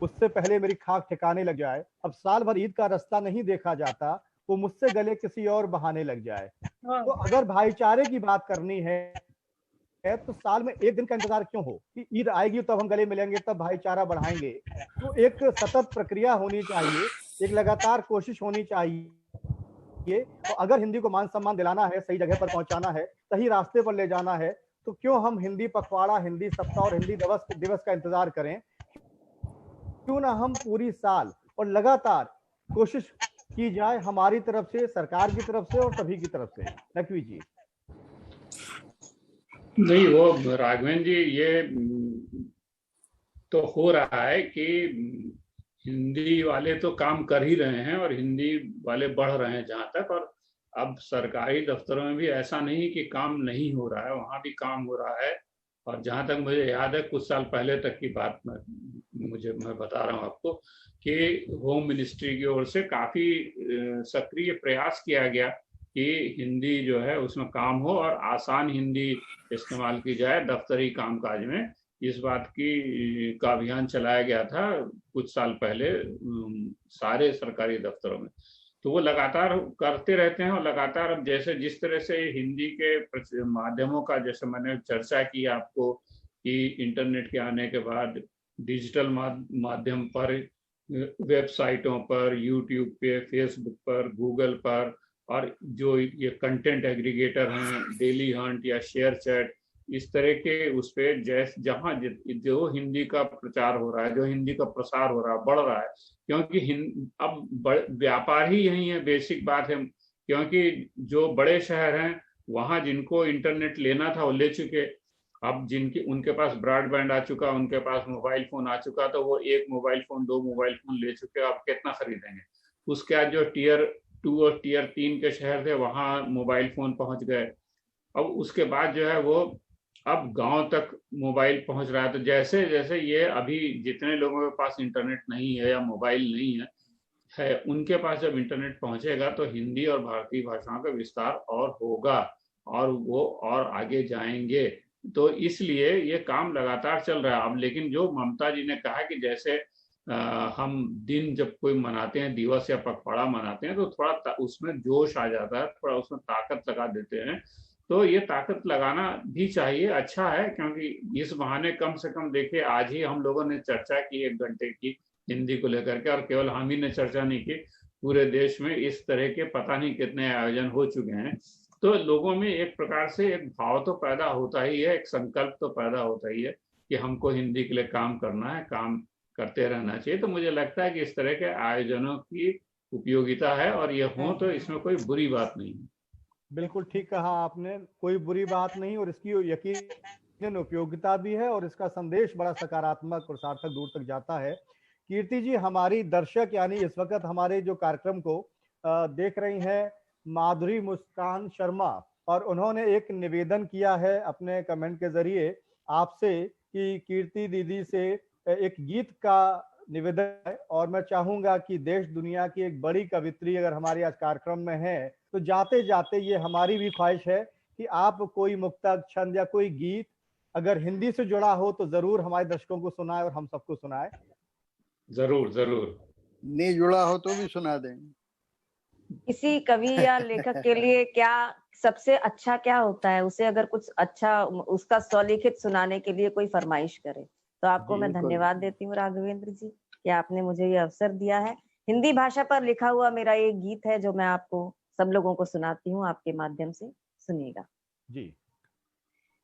उससे पहले मेरी खाक ठिकाने लग जाए, अब साल भर ईद का रास्ता नहीं देखा जाता, वो मुझसे गले किसी और बहाने लग जाए। तो अगर भाईचारे की बात करनी है तो साल में एक दिन का इंतजार क्यों हो कि ईद आएगी तब हम गले मिलेंगे, तब भाईचारा बढ़ाएंगे। तो एक सतत प्रक्रिया होनी चाहिए, एक लगातार कोशिश होनी चाहिए। और अगर हिंदी को मान सम्मान दिलाना है, सही जगह पर पहुंचाना है, सही रास्ते पर ले जाना है, तो क्यों हम हिंदी पखवाड़ा, हिंदी सप्ताह और हिंदी दिवस का इंतजार करें? क्यों ना हम पूरी साल और लगातार कोशिश की जाए हमारी तरफ से, सरकार की तरफ से और सभी की तरफ से। नकवी जी। नहीं, वो राघवेंद्र जी, ये तो हो रहा है कि हिंदी वाले तो काम कर ही रहे हैं और हिंदी वाले बढ़ रहे हैं जहां तक। और अब सरकारी दफ्तरों में भी ऐसा नहीं कि काम नहीं हो रहा है, वहां भी काम हो रहा है। और जहां तक मुझे याद है, कुछ साल पहले तक की बात मैं बता रहा हूँ आपको कि होम मिनिस्ट्री की ओर से काफी सक्रिय प्रयास किया गया कि हिंदी जो है उसमें काम हो और आसान हिंदी इस्तेमाल की जाए दफ्तरी कामकाज में। इस बात का अभियान चलाया गया था कुछ साल पहले सारे सरकारी दफ्तरों में। तो वो लगातार करते रहते हैं और लगातार अब जैसे जिस तरह से हिंदी के माध्यमों का, जैसे मैंने चर्चा की आपको कि इंटरनेट के आने के बाद डिजिटल माध्यम पर, वेबसाइटों पर, यूट्यूब पे, फेसबुक पर, गूगल पर, और जो ये कंटेंट एग्रीगेटर हैं, डेली हंट या शेयर चैट, इस तरह के उस पे जहाँ जो हिंदी का प्रचार हो रहा है, जो हिंदी का प्रसार हो रहा है, बढ़ रहा है। क्योंकि अब व्यापार ही यही है, बेसिक बात है। क्योंकि जो बड़े शहर हैं वहां जिनको इंटरनेट लेना था वो ले चुके, अब उनके पास ब्रॉडबैंड आ चुका, उनके पास मोबाइल फोन आ चुका, तो वो एक मोबाइल फोन, 2 मोबाइल फोन ले चुके, अब कितना खरीदेंगे। उसके बाद जो टियर 2 और टियर 3 के शहर थे वहां मोबाइल फोन पहुंच गए। अब उसके बाद जो है वो अब गांव तक मोबाइल पहुंच रहा है। तो जैसे जैसे ये अभी जितने लोगों के पास इंटरनेट नहीं है या मोबाइल नहीं है उनके पास जब इंटरनेट पहुंचेगा तो हिंदी और भारतीय भाषाओं का विस्तार और होगा और वो और आगे जाएंगे। तो इसलिए ये काम लगातार चल रहा है। अब लेकिन जो ममता जी ने कहा कि जैसे हम दिन जब कोई मनाते हैं, दिवस या पखवाड़ा मनाते हैं, तो थोड़ा उसमें जोश आ जाता है, थोड़ा उसमें ताकत लगा देते हैं। तो ये ताकत लगाना भी चाहिए, अच्छा है। क्योंकि इस बहाने कम से कम देखिए, आज ही हम लोगों ने चर्चा की 1 घंटे की हिंदी को लेकर के, और केवल हम ही ने चर्चा नहीं की, पूरे देश में इस तरह के पता नहीं कितने आयोजन हो चुके हैं। तो लोगों में एक प्रकार से एक भाव तो पैदा होता ही है, एक संकल्प तो पैदा होता ही है कि हमको हिंदी के लिए काम करना है, काम करते रहना चाहिए। तो मुझे लगता है कि इस तरह के आयोजनों की उपयोगिता है और ये हो तो इसमें कोई बुरी बात नहीं है। बिल्कुल ठीक कहा आपने, कोई बुरी बात नहीं, और इसकी यकीनन उपयोगिता भी है और इसका संदेश बड़ा सकारात्मक और सार्थक दूर तक जाता है। कीर्ति जी, हमारी दर्शक यानी इस वक्त हमारे जो कार्यक्रम को देख रही हैं माधुरी मुस्कान शर्मा, और उन्होंने एक निवेदन किया है अपने कमेंट के जरिए आपसे कि कीर्ति दीदी से एक गीत का निवेदन है, और मैं चाहूंगा कि देश दुनिया की एक बड़ी कवित्री अगर हमारे आज कार्यक्रम में है तो जाते जाते ये हमारी भी ख्वाहिश है कि आप कोई मुक्तक, छंद या कोई गीत अगर हिंदी से जुड़ा हो तो जरूर हमारे दर्शकों को सुनाए और हम सबको सुनाए। जरूर जरूर, नहीं जुड़ा हो तो भी सुना देंगे। किसी कवि या लेखक के लिए क्या सबसे अच्छा क्या होता है, उसे अगर कुछ अच्छा उसका स्वलिखित सुनाने के लिए कोई फरमाइश करे तो आपको मैं धन्यवाद देती हूँ राघवेंद्र जी कि आपने मुझे ये अवसर दिया है। हिंदी भाषा पर लिखा हुआ मेरा एक गीत है जो मैं आपको सब लोगों को सुनाती हूँ आपके माध्यम से, सुनिएगा। जी।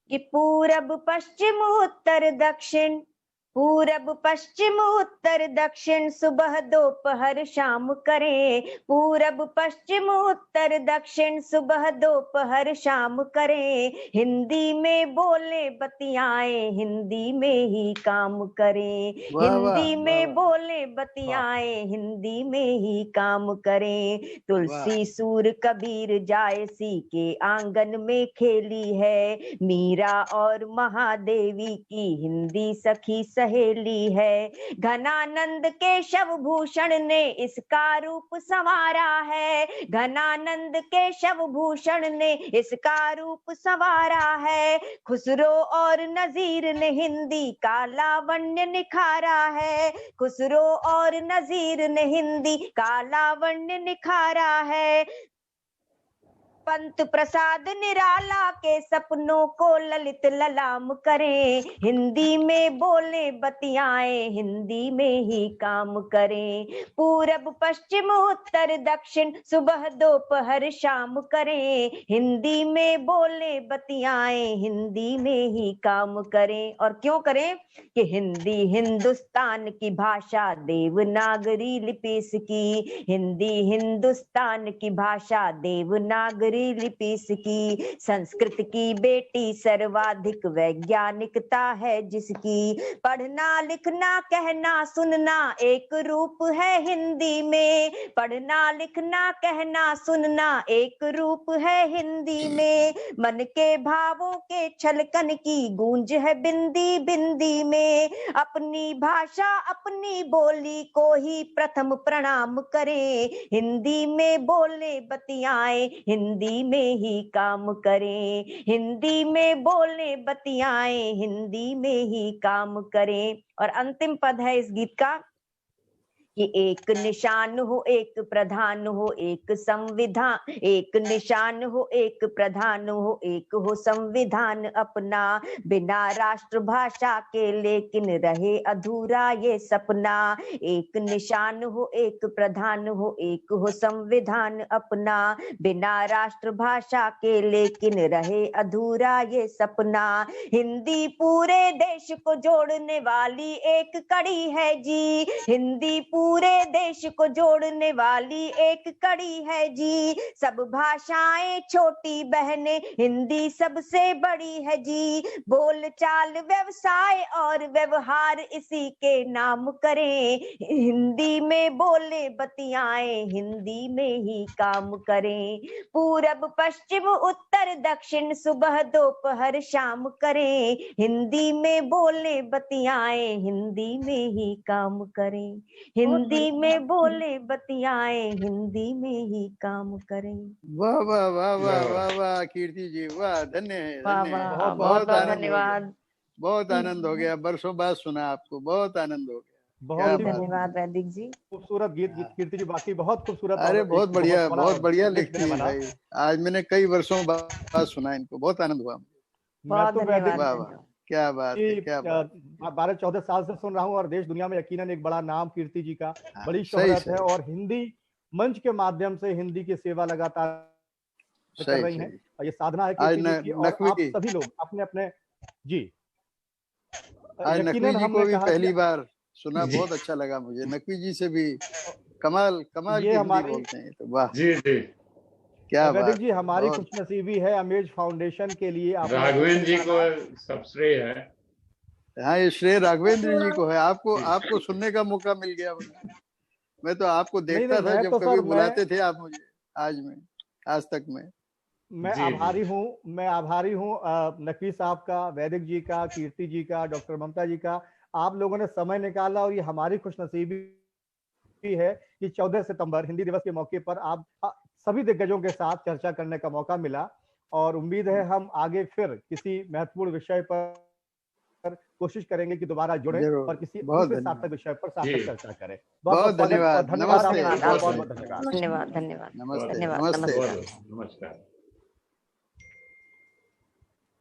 कि पूरब पश्चिम उत्तर दक्षिण, पूरब पश्चिम उत्तर दक्षिण, सुबह दोपहर शाम करें। पूरब पश्चिम उत्तर दक्षिण, सुबह दोपहर शाम करें। हिंदी में बोले बतियाएं, हिंदी में ही काम करें। हिंदी में बोले बतियाएं, हिंदी में ही काम करें। तुलसी सूर कबीर जायसी के आंगन में खेली है। मीरा और महादेवी की हिंदी सखी सहेली है। घनानंद केशव भूषण ने इसका रूप संवारा है। घनानंद केशव भूषण ने इसका रूप संवारा है। खुसरो और नजीर ने हिंदी का लावण्य निखारा है। खुसरो और नजीर ने हिंदी का लावण्य निखारा है। पंत प्रसाद निराला के सपनों को ललित ललाम करें। हिंदी में बोले बतियाएं, हिंदी में ही काम करें। पूरब पश्चिम उत्तर दक्षिण, सुबह दोपहर शाम करें। हिंदी में बोले बतियाएं, हिंदी में ही काम करें। और क्यों करें? कि हिंदी हिंदुस्तान की भाषा, देवनागरी लिपि इसकी। हिंदी हिंदुस्तान की भाषा, देवनागरी लिपि इसकी। संस्कृत की बेटी सर्वाधिक वैज्ञानिकता है जिसकी। पढ़ना लिखना कहना सुनना एक रूप है हिंदी में। पढ़ना लिखना कहना सुनना एक रूप है हिंदी में। मन के भावों के छलकन की गूंज है बिंदी बिंदी में। अपनी भाषा अपनी बोली को ही प्रथम प्रणाम करें। हिंदी में बोले बतियाएं, हिंदी में ही काम करें। हिंदी में बोले बतियाएं, हिंदी में ही काम करें। और अंतिम पद है इस गीत का कि एक निशान हो एक प्रधान हो एक संविधान। एक निशान हो एक प्रधान हो एक हो संविधान अपना। बिना राष्ट्रभाषा के लेकिन रहे अधूरा ये सपना। एक निशान हो एक प्रधान हो एक हो संविधान अपना। बिना राष्ट्रभाषा के लेकिन रहे अधूरा ये सपना। हिंदी पूरे देश को जोड़ने वाली एक कड़ी है जी। हिंदी पूरे देश को जोड़ने वाली एक कड़ी है जी। सब भाषाएं छोटी बहने, हिंदी सबसे बड़ी है जी। बोल चाल व्यवसाय और व्यवहार इसी के नाम करें। हिंदी में बोले बतियाएं, हिंदी में ही काम करें। पूरब पश्चिम उत्तर दक्षिण, सुबह दोपहर शाम करें। हिंदी में बोले बतियाएं, हिंदी में ही काम करें। हिंदी में बोले बतियाएं, हिंदी में ही काम करें। वाह वाह वाह वाह वाह वाह कीर्ति जी, वाह, धन्य है, वाह धन्य है। वाह, बहुत बहुत धन्यवाद। बहुत आनंद हो गया, बरसों बाद सुना आपको, बहुत आनंद हो गया। बहुत ही धन्यवाद वैदिक जी। खूबसूरत गीत कीर्ति जी, बाकी बहुत खूबसूरत। अरे बहुत बढ़िया लिखती है भाई। आज मैंने कई वर्षों बाद सुना इनको, बहुत आनंद हुआ। बहुत धन्यवाद। क्या बात है, क्या बात। 12-14 साल से सुन रहा हूँ और देश दुनिया में यकीनन एक बड़ा नाम कीर्ति जी का, बड़ी शोहरत है। और हिंदी मंच के माध्यम से हिंदी की सेवा लगातार कर रही हैं। और ये साधना है कीर्ति जी की। और आप सभी लोग अपने अपने जी। आज नकवी जी को भी पहली बार सुना, बहुत अच्छा लगा मुझे। नकवी जी से भी कमाल कमाल की हिंदी बोलते हैं, तो वाह जी जी, क्या बात जी। हमारी खुशनसीबी है अमेज फाउंडेशन के लिए राघवेंद्र जी को सब श्रेय है। हाँ, ये श्रेय राघवेंद्र जी को है। आपको सुनने का मौका मिल गया। मैं तो आपको देखता था जब कभी बुलाते थे आप मुझे। आज तक मैं आभारी हूँ नकवी साहब का, वैदिक जी का, कीर्ति जी का, डॉक्टर ममता जी का। आप लोगों ने समय निकाला और ये हमारी खुशनसीबी है कि 14 सितंबर हिंदी दिवस के मौके पर आप सभी दिग्गजों के साथ चर्चा करने का मौका मिला। और उम्मीद है हम आगे फिर किसी महत्वपूर्ण विषय पर कोशिश करेंगे कि दोबारा जुड़े और किसी दूसरे सार्थक विषय पर सार्थक चर्चा करें। बहुत धन्यवाद। धन्यवाद। नमस्ते। धन्यवाद। नमस्ते। नमस्कार।